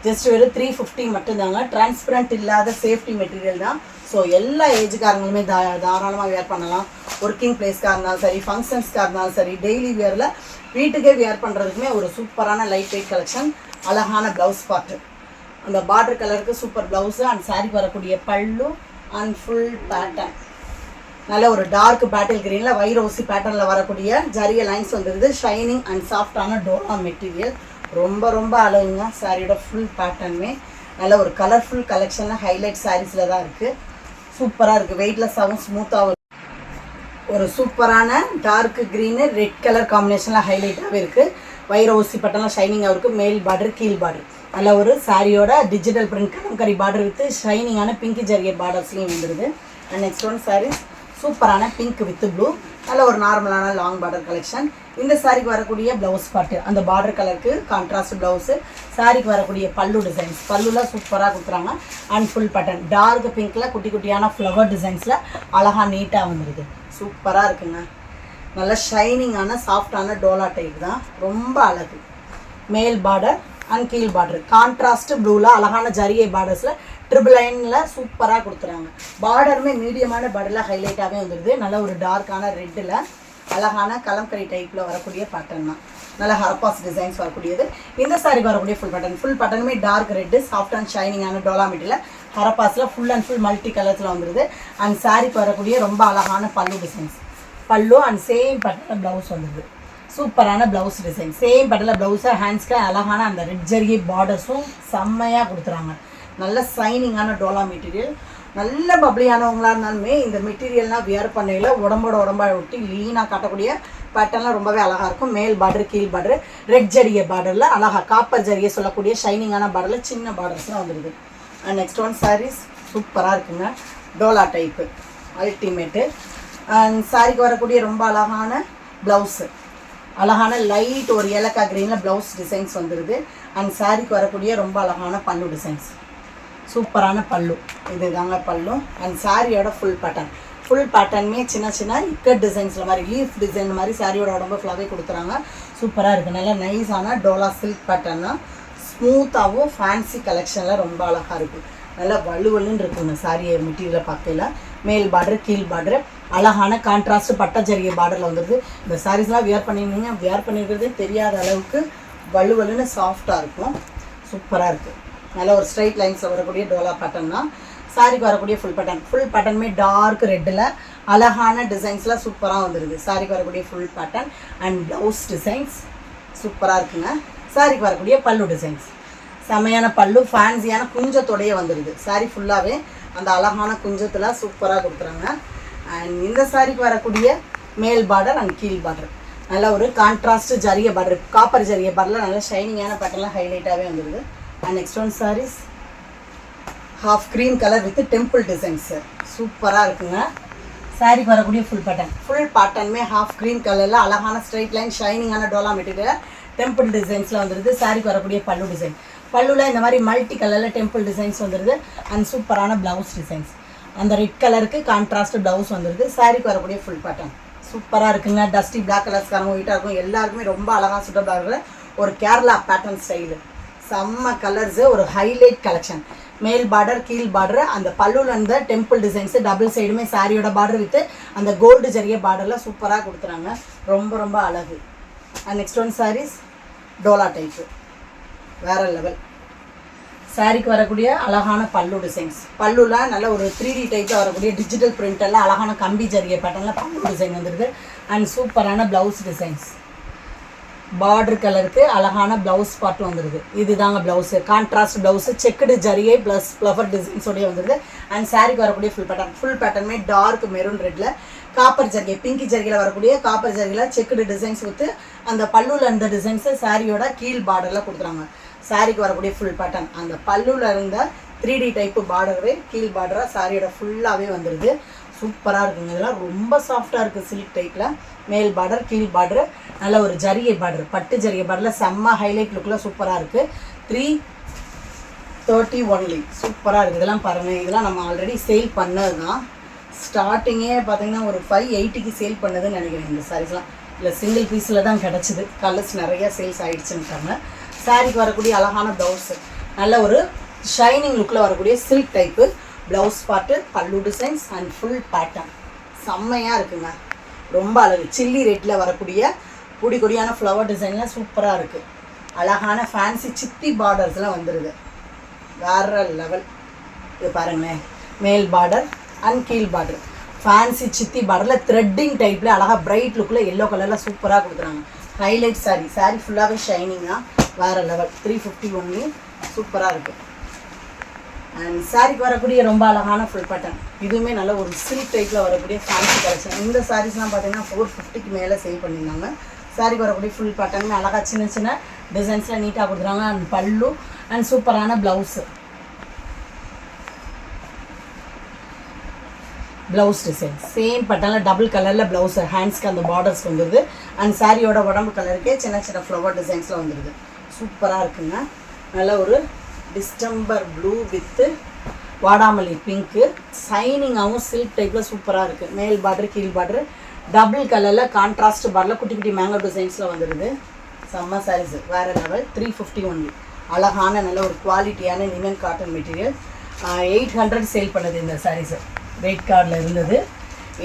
ஜஸ்ட் வெறும் 350 மட்டும்தாங்க. டிரான்ஸ்பரண்ட் இல்லாத சேஃப்டி மெட்டீரியல் தான். ஸோ எல்லா ஏஜுக்காரங்களுமே தாராளமாக வேர் பண்ணலாம். ஒர்க்கிங் பிளேஸ்க்காக இருந்தாலும் சரி, ஃபங்க்ஷன்ஸ்க்காக இருந்தாலும் சரி, டெய்லி வேரில் வீட்டுக்கே வேர் பண்ணுறதுக்குமே ஒரு சூப்பரான லைட் வெயிட் கலெக்ஷன். அழகான ப்ளவுஸ் பார்ட்டு. அந்த பார்டர் கலருக்கு சூப்பர் ப்ளவுஸு அண்ட் சாரிக்கு வரக்கூடிய பல்லு அண்ட் ஃபுல் பேட்டர்ன். நல்ல ஒரு டார்க் பேட்டில் கிரீனில் வைரோசி பேட்டர்னில் வரக்கூடிய ஜரிய லைன்ஸ் வந்துடுது. ஷைனிங் அண்ட் சாஃப்டான டோலா மெட்டீரியல். ரொம்ப ரொம்ப அழகுங்க. சாரியோட ஃபுல் பேட்டர்னுமே நல்ல ஒரு கலர்ஃபுல் கலெக்ஷனில் ஹைலைட் சாரீஸில் தான் இருக்குது. சூப்பராக இருக்குது. வெயிட்லெஸ்ஸாகவும் ஸ்மூத்தாகவும் ஒரு சூப்பரான டார்க் க்ரீனு ரெட் கலர் காம்பினேஷனில் ஹைலைட்டாகவே இருக்குது. வைரோசி பேட்டர்னில் ஷைனிங்காக இருக்குது. மேல் பார்டர் கீழ் பார்டர் நல்ல ஒரு சாரியோட digital print kalamkari border with ஷைனிங்கான பிங்க் ஜரிகை பார்டர்ஸ்லையும் வந்துடுது. And next one saris. சூப்பரான பிங்க் வித் ப்ளூ நல்ல ஒரு நார்மலான லாங் பார்டர் கலெக்ஷன். இந்த சாரிக்கு வரக்கூடிய ப்ளவுஸ் பார்ட்டு அந்த பார்டர் கலருக்கு கான்ட்ராஸ்ட் ப்ளவுஸு. சாரிக்கு வரக்கூடிய பல்லு டிசைன்ஸ். பல்லுலாம் சூப்பராக கொடுத்துறாங்க. அண்ட் ஃபுல் பேட்டர்ன் டார்க் பிங்க்கில் குட்டி குட்டியான ஃப்ளவர் டிசைன்ஸில் அழகாக நீட்டாக வந்துடுது. சூப்பராக இருக்குங்க. நல்ல ஷைனிங்கான சாஃப்டான டோலா டைப் தான். ரொம்ப அழகு. மேல் பார்டர் அண்ட் கீழ் பார்டர் கான்ட்ராஸ்ட் ப்ளூவில் அழகான ஜரிகை பார்டர்ஸில் ட்ரிபிள் லைனில் சூப்பராக கொடுத்துறாங்க. பார்டருமே மீடியமான பார்டரில் ஹைலைட்டாகவே வந்துடுது. நல்ல ஒரு டார்க்கான ரெட்டில் அழகான கலம்கரி டைப்பில் வரக்கூடிய பேட்டர்ன் தான். நல்ல ஹரப்பாஸ் டிசைன்ஸ் வரக்கூடியது. இந்த சாரிக்கு வரக்கூடிய ஃபுல் பேட்டர்னுமே டார்க் ரெட்டு சாஃப்ட் அண்ட் ஷைனிங்கான டோலா மெட்டீரியல் ஹரப்பாஸில் ஃபுல் அண்ட் ஃபுல் மல்டி கலர்ஸில் வந்துடுது. அண்ட் சாரிக்கு வரக்கூடிய ரொம்ப அழகான பல்லு டிசைன்ஸ். பல்லு அண்ட் சேம் பேட்டர்னில் ப்ளவுஸ் வந்துடுது. சூப்பரான ப்ளவுஸ் டிசைன். சேம் பேட்டர்னில் ப்ளவுஸை ஹேண்ட்ஸ்க்கு அழகான அந்த ரெட் ஜரிகை பார்டர்ஸும் செம்மையாக கொடுத்துறாங்க. நல்ல ஷைனிங்கான டோலா மெட்டீரியல். நல்ல பப்ளியானவங்களாக இருந்தாலுமே இந்த மெட்டீரியல்னால் வியர் பண்ணையில் உடம்பா ஒட்டி லீனாக காட்டக்கூடிய பேட்டர்ன்லாம் ரொம்பவே அழகாக இருக்கும். மேல் பார்டர் கீழ் பார்டர் ரெட் ஜரிகை பார்டரில் அழகாக காப்பர் ஜரிகை சொல்லக்கூடிய ஷைனிங்கான பார்டரில் சின்ன பார்டர்ஸ்லாம் வந்துடுது. And next one saris. சூப்பராக இருக்குங்க. Dola type ultimate. அண்ட் சாரிக்கு வரக்கூடிய ரொம்ப அழகான ப்ளவுஸு. அழகான லைட் ஒரு ஏலக்காய் க்ரீனில் ப்ளவுஸ் டிசைன்ஸ் வந்துடுது. அண்ட் சாரிக்கு வரக்கூடிய ரொம்ப அழகான பல்லு டிசைன்ஸ். சூப்பரான பல்லு. இது தாங்க பல்லு. அண்ட் சாரியோட ஃபுல் ஃபுல் பேட்டர்னுமே சின்ன சின்ன இக்கட் டிசைன்ஸில் மாதிரி லீஃப் டிசைன் மாதிரி சாரியோட உடம்பு ஃபுல்லாகவே கொடுத்துறாங்க. சூப்பராக இருக்குது. நல்லா நைஸான டோலா சில்க் பேட்டர்னா ஸ்மூத்தாகவும் ஃபேன்சி கலெக்ஷனில் ரொம்ப அழகாக இருக்குது. நல்லா வலுவலுன்னு இருக்குங்க சாரியை மெட்டீரியலை பார்க்கல. மேல் பார்டர் கீழ் பார்டர் அழகான கான்ட்ராஸ்ட் பட்டை ஜரிகை பார்டரில் வந்துடுது. இந்த சாரீஸ்லாம் வியர் பண்ணியிருக்கிறதே தெரியாத அளவுக்கு வலுவலுன்னு சாஃப்டாக இருக்கும். சூப்பராக இருக்குது. நல்லா ஒரு ஸ்ட்ரைட் லைன்ஸில் வரக்கூடிய டோலா பேட்டர்ன் தான். சாரிக்கு வரக்கூடிய ஃபுல் பேட்டர்னுமே டார்க் ரெட்டில் அழகான டிசைன்ஸ்லாம் சூப்பராக வந்துடுது. சாரிக்கு வரக்கூடிய full pattern and blouse designs சூப்பராக இருக்குங்க. சாரிக்கு வரக்கூடிய பல்லு டிசைன்ஸ் செமையான பல்லு, ஃபேன்சியான குஞ்சத்தோடையே வந்துடுது. சாரி ஃபுல்லாகவே அந்த அழகான குஞ்சத்தில் சூப்பராக கொடுக்குறாங்க. அண்ட் இந்த சாரிக்கு வரக்கூடிய மேல் பார்டர் அண்ட் கீழ் பார்டர் நல்ல ஒரு கான்ட்ராஸ்ட் ஜரிகை பார்டர், காப்பர் ஜரிகை பார்டரில் நல்ல ஷைனிங்கான பேட்டர்லாம் ஹைலைட்டாகவே வந்துடுது. And next one saris half green colour with temple designs சூப்பராக இருக்குங்க. சாரிக்கு வரக்கூடிய ஃபுல் பேட்டர்னுமே ஹாஃப் க்ரீன் கலரில் அழகான ஸ்ட்ரைட் லைன் ஷைனிங்கான டோலா மெட்டீரியல் டெம்பிள் டிசைன்ஸில் வந்துடுது. சாரிக்கு வரக்கூடிய பல்லு டிசைன், பல்லுவில் இந்த மாதிரி மல்டி கலரில் டெம்பிள் டிசைன்ஸ் வந்துடுது. அண்ட் சூப்பரான ப்ளவுஸ் டிசைன்ஸ், அந்த ரெட் கலருக்கு கான்ட்ராஸ்ட் ப்ளவுஸ் வந்துடுது. சாரிக்கு வரக்கூடிய ஃபுல் பேட்டர்ன் சூப்பராக இருக்குங்க. டஸ்டி பிளாக் கலர்ஸ்காரங்க ஒயிட்டாக இருக்கும், எல்லாருக்குமே ரொம்ப அழகாக சூட்டபிளாக இருக்கிற ஒரு கேரளா பேட்டர்ன் ஸ்டைலு செம்ம கலர்ஸு, ஒரு ஹைலைட் கலெக்ஷன். மேல் பார்டர் கீழ் பார்டர் அந்த பல்லுவில் இருந்த டெம்பிள் டிசைன்ஸு டபுள் சைடுமே சாரியோட பார்டர் வித்து அந்த கோல்டு ஜரிய பார்டரில் சூப்பராக கொடுத்துறாங்க. ரொம்ப ரொம்ப அழகு. And next one saris dola type வேறு லெவல். சாரிக்கு வரக்கூடிய அழகான பல்லு டிசைன்ஸ், பல்லுலாம் நல்ல ஒரு 3D டைப்பில் வரக்கூடிய டிஜிட்டல் பிரிண்டெல்லாம் அழகான கம்பி ஜரிகை பேட்டர்னில் பல்லு டிசைன் வந்துடுது. அண்ட் சூப்பரான ப்ளவுஸ் டிசைன்ஸ், பார்டர் கலருக்கு அழகான ப்ளவுஸ் பார்ட் வந்துடுது. இது தாங்க ப்ளவுஸு, கான்ட்ராஸ்ட் ப்ளவுஸு செக்குடு ஜரிகை ப்ளஸ் ஃப்ளவர் டிசைன்ஸோடய வந்துடுது. அண்ட் சாரிக்கு வரக்கூடிய ஃபுல் பேட்டர்னுமே டார்க் மெரூன் ரெட்டில் காப்பர் ஜரிகை பிங்கி ஜரிகையில் வரக்கூடிய காப்பர் ஜரிகையில் செக்குடு டிசைன்ஸ் வித்து அந்த பல்லுவில் இருந்த டிசைன்ஸை சாரியோட கீழ் பார்டரில் கொடுத்துறாங்க. சாரிக்கு வரக்கூடிய ஃபுல் பேட்டர்ன் அந்த பல்லுவில் இருந்த 3D டைப்பு பார்டரவே கீழ் பார்டராக சாரியோட ஃபுல்லாகவே வந்துடுது. சூப்பராக இருக்குங்க. இதெல்லாம் ரொம்ப சாஃப்டாக இருக்குது சில்க் டைப்பில். மேல் பார்டர் கீழ் பார்டர் நல்ல ஒரு ஜரிகை பார்டர், பட்டு ஜரிகை பார்டரில் செம்ம ஹைலைட் லுக்கில் சூப்பராக இருக்குது. 330 ஒன்லி சூப்பராக இருக்குது. இதெல்லாம் பாருங்கள், இதெல்லாம் நம்ம ஆல்ரெடி சேல் பண்ணது தான். ஸ்டார்டிங்கே பார்த்தீங்கன்னா ஒரு 580க்கு சேல் பண்ணதுன்னு நினைக்கிறேன். இந்த சாரீஸ்லாம் இல்லை சிங்கிள் பீஸில் தான் கிடச்சிது, கலர்ஸ் நிறையா சேல்ஸ் ஆகிடுச்சுன்னுட்டாங்க. சாரிக்கு வரக்கூடிய அழகான ப்ளவுஸு நல்ல ஒரு ஷைனிங் லுக்கில் வரக்கூடிய சில்க் டைப்பு ப்ளவுஸ் பார்ட்டு பல்லு டிசைன்ஸ் அண்ட் ஃபுல் பேட்டர்ன் செம்மையாக இருக்குங்க. ரொம்ப அழகு. சில்லி ரெட்டில் வரக்கூடிய பொடி கொடியான ஃப்ளவர் டிசைன்லாம் சூப்பராக இருக்குது. அழகான ஃபேன்சி சிப்பி பார்டர்ஸ்லாம் வந்துடுது. வேறு லெவல். இது பாருங்களேன், மேல் பார்டர் அண்ட் கீழ் பார்டர் ஃபேன்சி சித்தி பார்டரில் த்ரெட்டிங் டைப்பில் அழகாக பிரைட் லுக்கில் எல்லோ கலரில் சூப்பராக கொடுக்குறாங்க. ஹைலைட் சாரி, சாரி ஃபுல்லாகவே ஷைனிங்காக வேறு லெவல். 350 ஒன்லி சூப்பராக இருக்குது. அண்ட் சாரிக்கு வரக்கூடிய ரொம்ப அழகான ஃபுல் பேட்டர்ன், இதுவுமே நல்ல ஒரு சில்க் டைப்பில் வரக்கூடிய ஃபேன்சி கலெக்ஷன். இந்த சாரீஸ்லாம் பார்த்தீங்கன்னா 450க்கு மேலே சேல் பண்ணியிருந்தாங்க. சாரிக்கு வரக்கூடிய ஃபுல் பேட்டர்னுமே அழகாக சின்ன சின்ன டிசைன்ஸில் நீட்டாக கொடுக்குறாங்க. அண்ட் பல்லு அண்ட் சூப்பரான ப்ளவுஸு, ப்ளவுஸ் டிசைன் சேம் பட்டனில் டபுள் கலரில் ப்ளவுஸு ஹேண்ட்ஸ்க்கு அந்த பார்டர்ஸ் வந்துடுது. அண்ட் சாரியோட உடம்பு கலருக்கே சின்ன சின்ன ஃப்ளவர் டிசைன்ஸில் வந்துடுது. சூப்பராக இருக்குங்க. நல்ல ஒரு டிஸ்டம்பர் ப்ளூ வித்து வாடாமல்லி பிங்க்கு ஷைனிங்காகவும் சில்க் டைப்பில் சூப்பராக இருக்குது. மேல் பார்டர் கீழ் பார்டர் டபுள் கலரில் கான்ட்ராஸ்ட் பார்டரில் குட்டி குட்டி மேங்கோ டிசைன்ஸில் வந்துடுது. செம்ம சாரீஸு வேறு லெவல். 350 ஒன்லி. அழகான நல்ல ஒரு குவாலிட்டியான லினன் காட்டன் மெட்டீரியல். 800 சேல் பண்ணுது இந்த சாரீஸு. வெயிட் கார்டில் இருந்தது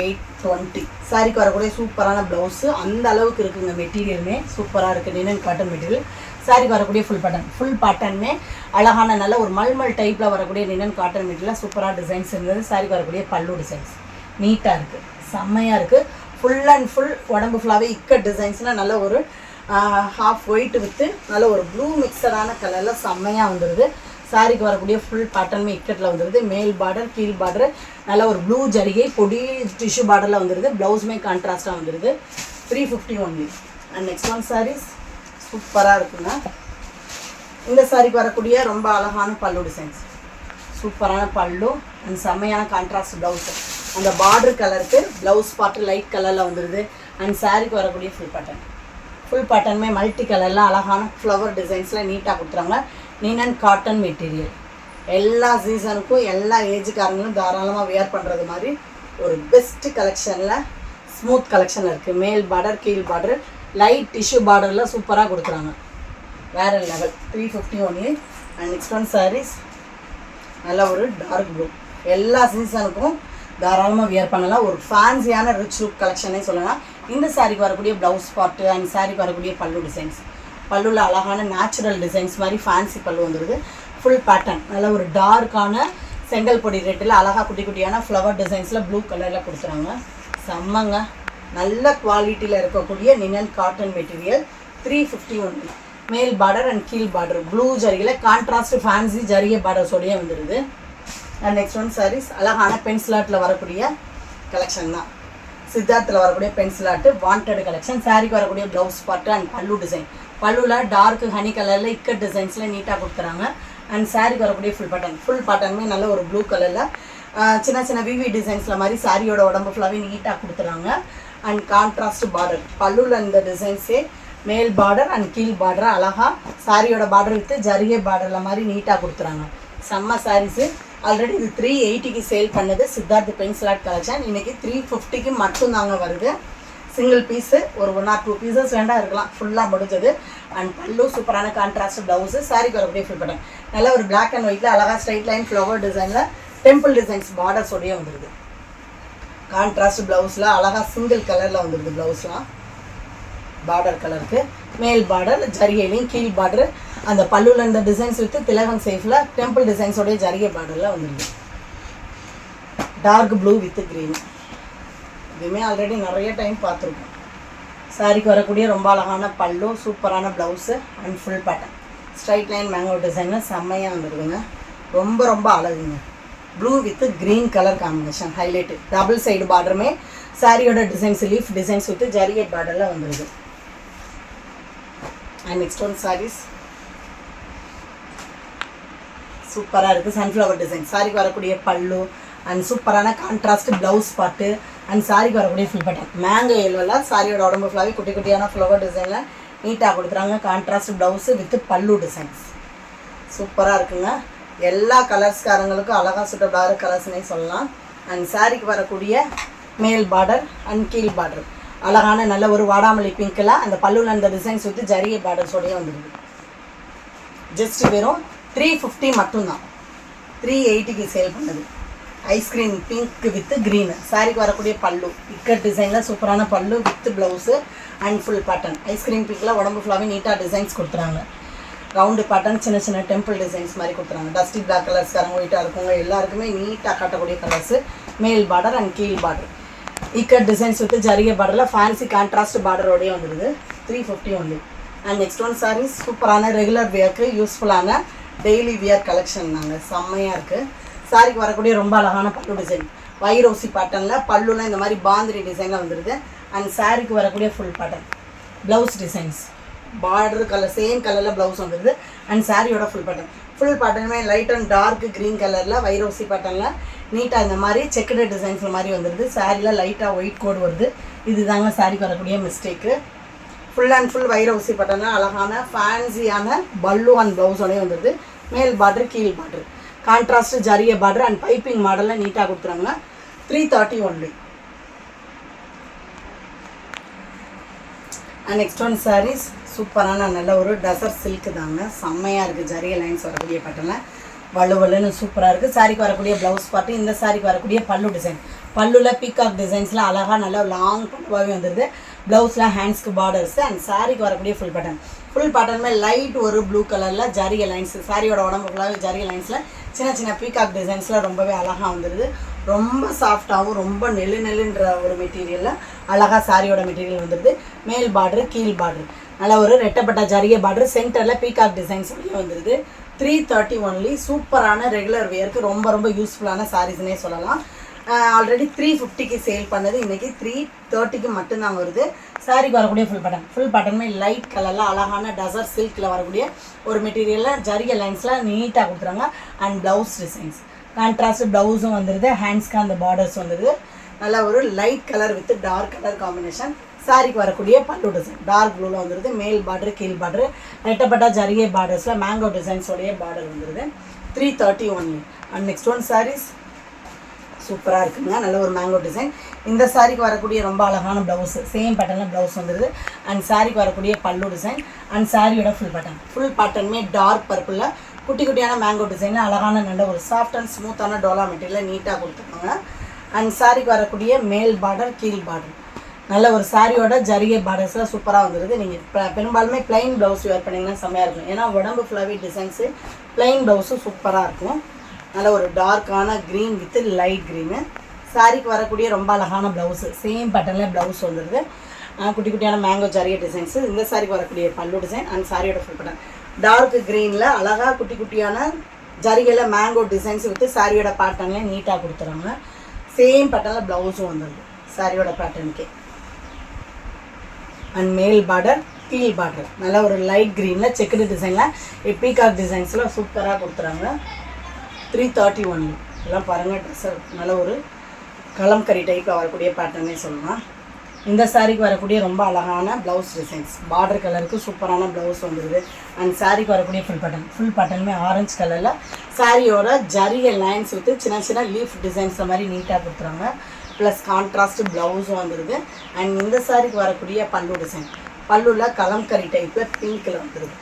820. சாரிக்கு வரக்கூடிய சூப்பரான ப்ளவுஸு அந்த அளவுக்கு இருக்குங்க. மெட்டீரியலுமே சூப்பராக இருக்குது. Linen cotton material. சாரிக்கு வரக்கூடிய ஃபுல் பேட்டர்னுமே அழகான நல்ல ஒரு மல்மல் டைப்பில் வரக்கூடிய லினன் காட்டன் மெட்டீரியல் சூப்பராக டிசைன்ஸ் இருந்தது. சாரிக்கு வரக்கூடிய பல்லு டிசைன்ஸ் நீட்டாக இருக்குது, செம்மையாக இருக்குது. ஃபுல் அண்ட் ஃபுல் உடம்பு ஃபுல்லாகவே இக்கட் டிசைன்ஸ்னால் நல்ல ஒரு ஹாஃப் ஒயிட் வித்து நல்ல ஒரு ப்ளூ மிக்சடான கலரில் செம்மையாக வந்துடுது. சாரிக்கு வரக்கூடிய ஃபுல் பேட்டர்னுமே இக்கட்டில் வந்துடுது. மேல் பார்டர் கீழ் பார்டர் நல்ல ஒரு ப்ளூ ஜரிகை பொடி டிஷ்யூ பார்டரில் வந்துடுது. ப்ளவுஸுமே கான்ட்ராஸ்ட்டாக வந்துடுது. 350 only. And next one saris சூப்பராக இருக்குங்க. இந்த சாரிக்கு வரக்கூடிய ரொம்ப அழகான பல்லு டிசைன்ஸ், சூப்பரான பல்லு அண்ட் செம்மையான கான்ட்ராஸ்ட் ப்ளவுஸு. அந்த பார்டர் கலருக்கு ப்ளவுஸ் பார்ட்டு லைட் கலரில் வந்துடுது. அண்ட் சாரிக்கு வரக்கூடிய ஃபுல் பேட்டர்னுமே மல்டி கலரில் அழகான ஃப்ளவர் டிசைன்ஸில் நீட்டாக கொடுத்துறாங்க. லினன் காட்டன் மெட்டீரியல் எல்லா சீசனுக்கும் எல்லா ஏஜுக்காரங்களும் தாராளமாக வியர் பண்ணுறது மாதிரி ஒரு பெஸ்ட் கலெக்ஷனில் ஸ்மூத் கலெக்ஷன் இருக்குது. மேல் பார்டர் கீழ் பார்டர் லைட் டிஷ்யூ பார்டரில் சூப்பராக கொடுக்குறாங்க. வேறு level 350 only. And next one saris நல்ல ஒரு டார்க் ப்ளூ. எல்லா சீசனுக்கும் தாராளமாக வியர் பண்ணலாம். ஒரு ஃபேன்சியான ரிச் லுக் கலெக்ஷனே சொல்லலாம். இந்த சாரிக்கு வரக்கூடிய ப்ளவுஸ் பார்ட்டு அண்ட் சாரிக்கு வரக்கூடிய பல்லு டிசைன்ஸ். பல்லுவில் அழகான நேச்சுரல் டிசைன்ஸ் மாதிரி ஃபேன்சி பல்லு வந்துடுது. ஃபுல் பேட்டர்ன் நல்ல ஒரு டார்க்கான செங்கல் பொடி ரெட்டில் அழகாக குட்டி குட்டியான ஃப்ளவர் டிசைன்ஸில் ப்ளூ கலரில் கொடுத்துறாங்க. செம்மங்க. நல்ல குவாலிட்டியில் இருக்கக்கூடிய நினல் காட்டன் மெட்டீரியல். 350 ஒன்லி. மேல் பார்டர் அண்ட் கீழ் பார்டர் ப்ளூ ஜரியில் கான்ட்ராஸ்ட் ஃபேன்சி ஜரிகை பார்டர்ஸோடையே வந்துடுது. அண்ட் நெக்ஸ்ட் ஒன் சாரீஸ் அழகான பென்சிலாட்டில் வரக்கூடிய கலெக்ஷன் தான். சித்தார்த்தில் வரக்கூடிய பென்சிலாட்டு வாண்டட் கலெக்ஷன். சாரிக்கு வரக்கூடிய ப்ளவுஸ் பார்ட்டு அண்ட் பல்லு டிசைன். பல்லுவில் டார்க் ஹனி கலரில் இக்கட் டிசைன்ஸில் நீட்டாக கொடுத்துறாங்க. அண்ட் சாரிக்கு வரக்கூடிய ஃபுல் பேட்டர்னுமே நல்ல ஒரு ப்ளூ கலரில் சின்ன சின்ன விவி டிசைன்ஸில் மாதிரி சாரியோட உடம்பு ஃபுல்லாகவே நீட்டாக கொடுத்துறாங்க. அண்ட் கான்ட்ராஸ்ட் பார்டர் பல்லுவில் இந்த டிசைன்ஸே மேல் பார்டர் அண்ட் கீழ் பார்டர் அழகாக சாரியோட பார்டர் வித்து ஜரிகை பார்டரில் மாதிரி நீட்டாக கொடுத்துறாங்க. செம்ம சாரீஸு. ஆல்ரெடி இது 380க்கு சேல் பண்ணது சித்தார்த் பென்சிலாட் கலெக்ஷன். இன்றைக்கி 350க்கு மட்டும்தாங்க வருது. சிங்கிள் பீஸு ஒரு 1 or 2 பீசஸ் வேண்டாம் இருக்கலாம். ஃபுல்லாக முடிஞ்சது. அண்ட் பல்லு சூப்பரான கான்ட்ராஸ்ட் ப்ளவுஸு. சாரிக்கு வரக்கூடிய ஃபுல் பட்டன் நல்ல ஒரு பிளாக் அண்ட் ஒயிட்டில் அழகாக ஸ்ட்ரைட் லைன் ஃப்ளவர் டிசைனில் டெம்பிள் டிசைன்ஸ் பார்டர்ஸோடையே வந்துடுது. கான்ட்ராஸ்ட் ப்ளவுஸில் அழகாக சிங்கிள் கலரில் வந்துடுது. ப்ளவுஸ்லாம் பார்டர் கலருக்கு மேல் பார்டர் ஜரிகைலையும் கீழ் பார்டர் அந்த பல்லுவில் இந்த டிசைன்ஸ் வித்து திலகம் சேஃபில் டெம்பிள் டிசைன்ஸோடைய ஜரிகை பார்டரில் வந்துடுது. Dark blue with green. இதுவுமே ஆல்ரெடி நிறைய டைம் பார்த்துருக்கோம். சாரிக்கு வரக்கூடிய ரொம்ப அழகான பல்லு சூப்பரான blouse and full pattern straight line mango டிசைனில் செம்மையாக வந்துடுதுங்க. ரொம்ப ரொம்ப அழகுங்க. Blue with green colour combination highlight. Double side பார்டருமே சாரியோட டிசைன்ஸ் லீஃப் டிசைன்ஸ் வித் ஜரிகை பார்டரில் வந்துடுது. அண்ட் நெக்ஸ்ட் ஒன் சாரீஸ் சூப்பராக இருக்குது. Sunflower design. சாரிக்கு வரக்கூடிய பல்லு அண்ட் சூப்பரான கான்ட்ராஸ்ட் ப்ளவுஸ் பார்ட்டு அண்ட் சாரிக்கு வரக்கூடிய ஃபுல் பட்டன் மேங்கோ எல்லோவில் சாரியோட உடம்பு ஃபுல்லாகவே குட்டி குட்டியான ஃப்ளவர் டிசைனில் நீட்டாக கொடுத்துறாங்க. கான்ட்ராஸ்ட் ப்ளவுஸு வித் பல்லு டிசைன்ஸ் சூப்பராக இருக்குங்க. எல்லா கலர்ஸ்காரங்களுக்கும் அழகாக சூட்டபிளாக கலர்ஸ்னே சொல்லலாம். அண்ட் சாரிக்கு வரக்கூடிய மேல் பார்டர் அண்ட் கீழ் பார்டர் அழகான நல்ல ஒரு வாடாமல்லி பிங்க்கில் அந்த பல்லுவில் அந்த டிசைன்ஸ் வித்து ஜரிகை பார்டர்ஸோடையே வந்துடுது. ஜஸ்ட் வெறும் 350 மட்டும்தான். 380க்கு சேல் பண்ணது. Ice cream pink with green. சாரிக்கு வரக்கூடிய பல்லு இக்கட் டிசைனில் சூப்பரான pallu with blouse and full pattern ice cream பிங்க்கில் உடம்பு ஃபுல்லாகவே நீட்டாக டிசைன்ஸ் கொடுத்துறாங்க. ரவுண்டு பேட்டர்ன் சின்ன சின்ன டெம்பிள் டிசைன்ஸ் மாதிரி கொடுத்துறாங்க. டஸ்டி பிளாக் கலர்ஸ்காரங்க ஒயிட்டாக இருக்குங்க எல்லாருக்குமே நீட்டாக காட்டக்கூடிய கலர்ஸு. மேல் பார்டர் அண்ட் கீழ் பார்டர் இக்கட் டிசைன்ஸ் வித் ஜரிகை பார்டரில் ஃபேன்சி கான்ட்ராஸ்ட் பார்டரோடையே வந்துடுது. 350 only. And next one saris சூப்பரான ரெகுலர் வியர்க்கு யூஸ்ஃபுல்லான டெய்லி வியர் கலெக்ஷன் நாங்கள் செம்மையாக இருக்குது. சாரிக்கு வரக்கூடிய ரொம்ப அழகான பல்லு டிசைன் வைரோசி பேட்டர்னில் பல்லுலாம் இந்த மாதிரி பாந்திரி டிசைனில் வந்துடுது. அண்ட் சாரிக்கு வரக்கூடிய full pattern blouse designs border colour same கலரில் ப்ளவுஸ் வந்துடுது. அண்ட் சாரியோட ஃபுல் பேட்டர்னுமே லைட் அண்ட் டார்க் க்ரீன் கலரில் வைரோசி பேட்டர்னில் நீட்டாக இந்த மாதிரி செக்குடு டிசைன்ஸ் மாதிரி வந்துடுது. சாரியில் லைட்டாக ஒயிட் கோடு வருது. இது தாங்க சாரிக்கு வரக்கூடிய மிஸ்டேக்கு. ஃபுல் அண்ட் ஃபுல் வைரோசி பேட்டர்னில் அழகான ஃபேன்சியான பல்லு அண்ட் ப்ளவுஸோடய வந்துடுது. மேல் பார்டர் கீழ் பார்டர் கான்ட்ராஸ்ட் ஜரிகை பார்டர் அண்ட் பைப்பிங் மாடலில் நீட்டாக கொடுத்துறாங்க. 330 only. And next one saris சூப்பரான நல்ல ஒரு டசர் சில்க் தாங்க செம்மையாக இருக்குது. ஜரிகை லைன்ஸ் வரக்கூடிய பேட்டர்னில் வலுவலுன்னு சூப்பராக இருக்குது. சாரிக்கு வரக்கூடிய ப்ளவுஸ் பார்த்து இந்த சாரிக்கு வரக்கூடிய பல்லு டிசைன் பல்லுவில் பீகாக் டிசைன்ஸில் அழகாக நல்லா லாங் பல்லுவாகவே வந்துடுது. ப்ளவுஸில் ஹேண்ட்ஸ்க்கு பார்டர்ஸு அண்ட் சாரிக்கு வரக்கூடிய ஃபுல் பேட்டர்னுமே லைட் ஒரு ப்ளூ கலரில் ஜரிகை லைன்ஸ் சாரியோட உடம்பு ஃபுல்லாகவே ஜரிகை லைன்ஸில் சின்ன சின்ன பீகாக் டிசைன்ஸில் ரொம்பவே அழகாக வந்துடுது. ரொம்ப சாஃப்டாகவும் ரொம்ப நெல்லுன்ற ஒரு மெட்டீரியலில் அழகாக சாரியோட மெட்டீரியல் வந்துடுது. மேல் பார்டரு கீழ் பார்டர் நல்லா ஒரு ரெட்டப்பட்ட ஜரிகை பார்டர் சென்டரில் பீகாக் டிசைன்ஸ் வந்துடுது. 330 ஒன்லி. சூப்பரான ரெகுலர் வியருக்கு ரொம்ப ரொம்ப யூஸ்ஃபுல்லான சாரீஸ்னே சொல்லலாம். ஆல்ரெடி 350க்கு சேல் பண்ணது இன்றைக்கி 330க்கு மட்டும்தான் வருது. சாரிக்கு வரக்கூடிய ஃபுல் பேட்டர்னுமே லைட் கலரில் அழகான டசர் சில்கில் வரக்கூடிய ஒரு மெட்டீரியலில் ஜரிகை லைன்ஸில் நீட்டாக கொடுத்துறாங்க. அண்ட் ப்ளவுஸ் டிசைன்ஸ் கான்ட்ராஸ்ட் ப்ளவுஸும் வந்துடுது. ஹேண்ட்ஸ்க்கு அந்த பார்டர்ஸ் வந்துடுது. நல்லா ஒரு light colour with dark colour combination. சாரிக்கு வரக்கூடிய பல்லு டிசைன் டார்க் ப்ளூவில் வந்துடுது. மேல் பார்டர் கீழ் பார்டர் ரெட்டப்பட்ட ஜரிகை பார்டர்ஸில் மேங்கோ டிசைன்ஸோடைய பார்டர் வந்துடுது. 330 only. And next one saris சூப்பராக இருக்குங்க. நல்ல ஒரு மேங்கோ டிசைன். இந்த சாரிக்கு வரக்கூடிய ரொம்ப அழகான ப்ளவுஸு, சேம் பேட்டர்னில் ப்ளவுஸ் வந்துடுது. அண்ட் சாரிக்கு வரக்கூடிய பல்லு டிசைன் அண்ட் சாரியோட ஃபுல் பேட்டர்னுமே டார்க் பர்பிளில் குட்டி குட்டியான மேங்கோ டிசைன், அழகான நல்ல ஒரு சாஃப்ட் அண்ட் ஸ்மூத்தான டோலா மெட்டீரியலில் நீட்டாக கொடுத்துருக்காங்க. அண்ட் சாரிக்கு வரக்கூடிய மேல் பார்டர், கீழ் பார்டர், நல்ல ஒரு சாரியோட ஜரிகை பார்டர்ஸில் சூப்பராக வந்துடுது. நீங்கள் பெரும்பாலுமே பிளைன் ப்ளவுஸ் வேர் பண்ணிங்கன்னா செம்மையாக இருக்கும். ஏன்னா உடம்பு ஃபுல்லாகவே டிசைன்ஸு பிளைன் ப்ளவுஸும் சூப்பராக இருக்கும். நல்ல ஒரு டார்க்கான க்ரீன் வித் லைட் க்ரீனு. சாரிக்கு வரக்கூடிய ரொம்ப அழகான ப்ளவுஸு, சேம் பேட்டர்னில் ப்ளவுஸ் வந்துடுது. குட்டி குட்டியான மேங்கோ ஜரிகை டிசைன்ஸு. இந்த சாரிக்கு வரக்கூடிய பல்லு டிசைன் அண்ட் சாரியோட ஃபுல் பேட்டர்ன் டார்க் க்ரீனில் அழகாக குட்டி குட்டியான ஜரிகையில் மேங்கோ டிசைன்ஸ் வித் சாரியோட பேட்டர்ன்லேயே நீட்டாக கொடுத்துறாங்க. சேம் பேட்டர்னில் ப்ளவுஸும் வந்துடுது சாரியோட பேட்டர்னுக்கே. அண்ட் மேல் பார்டர், கீழ் பார்டர் நல்ல ஒரு லைட் க்ரீனில் செக்குடு டிசைனில் பீகாக் டிசைன்ஸில் சூப்பராக கொடுத்துறாங்க. 331 இதெல்லாம் பாருங்கள். ட்ரெஸ்ஸை நல்ல ஒரு கலம்கரி டைப்பில் வரக்கூடிய பேட்டர்னே சொல்லலாம். இந்த சாரிக்கு வரக்கூடிய ரொம்ப அழகான ப்ளவுஸ் டிசைன்ஸ், பார்டர் கலருக்கு சூப்பரான ப்ளவுஸ் வந்துடுது. அண்ட் சாரிக்கு வரக்கூடிய ஃபுல் பேட்டர்னுமே ஆரஞ்சு கலரில் சாரியோட ஜரிகை லைன்ஸ் விட்டு சின்ன சின்ன லீஃப் டிசைன்ஸ் மாதிரி நீட்டாக கொடுத்துறாங்க. ப்ளஸ் கான்ட்ராஸ்ட் ப்ளவுஸும் வந்துடுது. அண்ட் இந்த சாரிக்கு வரக்கூடிய பல்லு டிசைன், பல்லுவில் கலம்கரி டைப்பில் பிங்க்கில் வந்துடுது.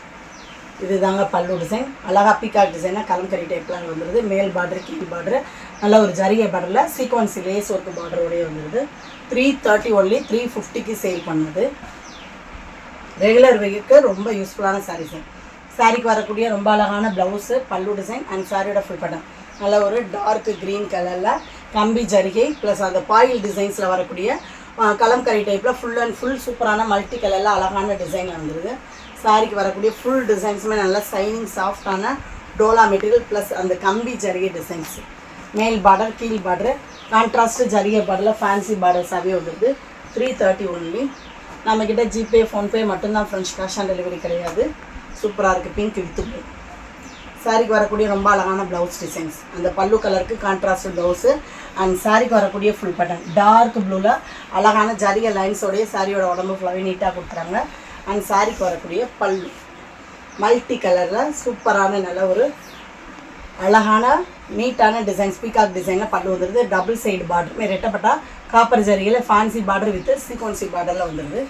இது தாங்க பல்லு டிசைன். அழகாக பீகாக் டிசைனாக கலம்கரி டைப்பில் வந்துடுது. மேல் பார்டர், கீழ் பார்டர் நல்ல ஒரு ஜரிகை பார்டரில் சீக்வன்சி லேஸ் ஒர்க்கு பார்டரோடய வந்துடுது. 330 ஒன்லி 350க்கு சேல் பண்ணுது. ரெகுலர் வெய்க்கு ரொம்ப யூஸ்ஃபுல்லான சாரீஸ். சாரிக்கு வரக்கூடிய ரொம்ப அழகான ப்ளவுஸு, பல்லு டிசைன் அண்ட் சாரியோட ஃபுல் பேட்டர்ன் நல்ல ஒரு டார்க் க்ரீன் கலரில் கம்பி ஜரிகை ப்ளஸ் அந்த பாயில் டிசைன்ஸில் வரக்கூடிய கலம்கரி டைப்பில் ஃபுல் அண்ட் ஃபுல் சூப்பரான மல்டி கலரில் அழகான டிசைன் வந்துடுது. சாரிக்கு வரக்கூடிய ஃபுல் டிசைன்ஸுமே நல்லா சைனிங் சாஃப்டான டோலா மெட்டீரியல் ப்ளஸ் அந்த கம்பி ஜரிகை டிசைன்ஸு. மேல் பார்டர், கீழ் பார்டர் கான்ட்ராஸ்ட் ஜரிகை பார்டரில் ஃபேன்சி பார்டர்ஸாகவே வந்துடுது. 330 ஒன்லி. நம்மக்கிட்ட ஜிபே, ஃபோன்பே மட்டும்தான், ஃப்ரெண்ட்ஸ் கேஷ் ஆன் டெலிவரி கிடையாது. சூப்பராக இருக்குது பிங்க் வித்து ப்ளூ. சாரிக்கு வரக்கூடிய ரொம்ப அழகான ப்ளவுஸ் டிசைன்ஸ், அந்த பல்லு கலருக்கு கான்ட்ராஸ்ட் ப்ளவுஸு அண்ட் சாரிக்கு வரக்கூடிய ஃபுல் பேட்டர்ன் டார்க் ப்ளூவில் அழகான ஜரிகை லைன்ஸோடைய சாரியோட உடம்பு ஃபுல்லாகவே நீட்டாக கொடுத்துறாங்க. அண்ட் சாரிக்கு வரக்கூடிய பல்லு மல்டி கலரில் சூப்பரான நல்ல ஒரு அழகான நீட்டான டிசைன்ஸ், பீகாக் டிசைனில் பல்லு வந்துடுது. டபுள் சைடு பார்டர் ரெட்டப்பட்டா காப்பர் ஜரிகையில் ஃபேன்சி பார்டர் வித் சீக்வன்சி பார்டரில் வந்துடுது.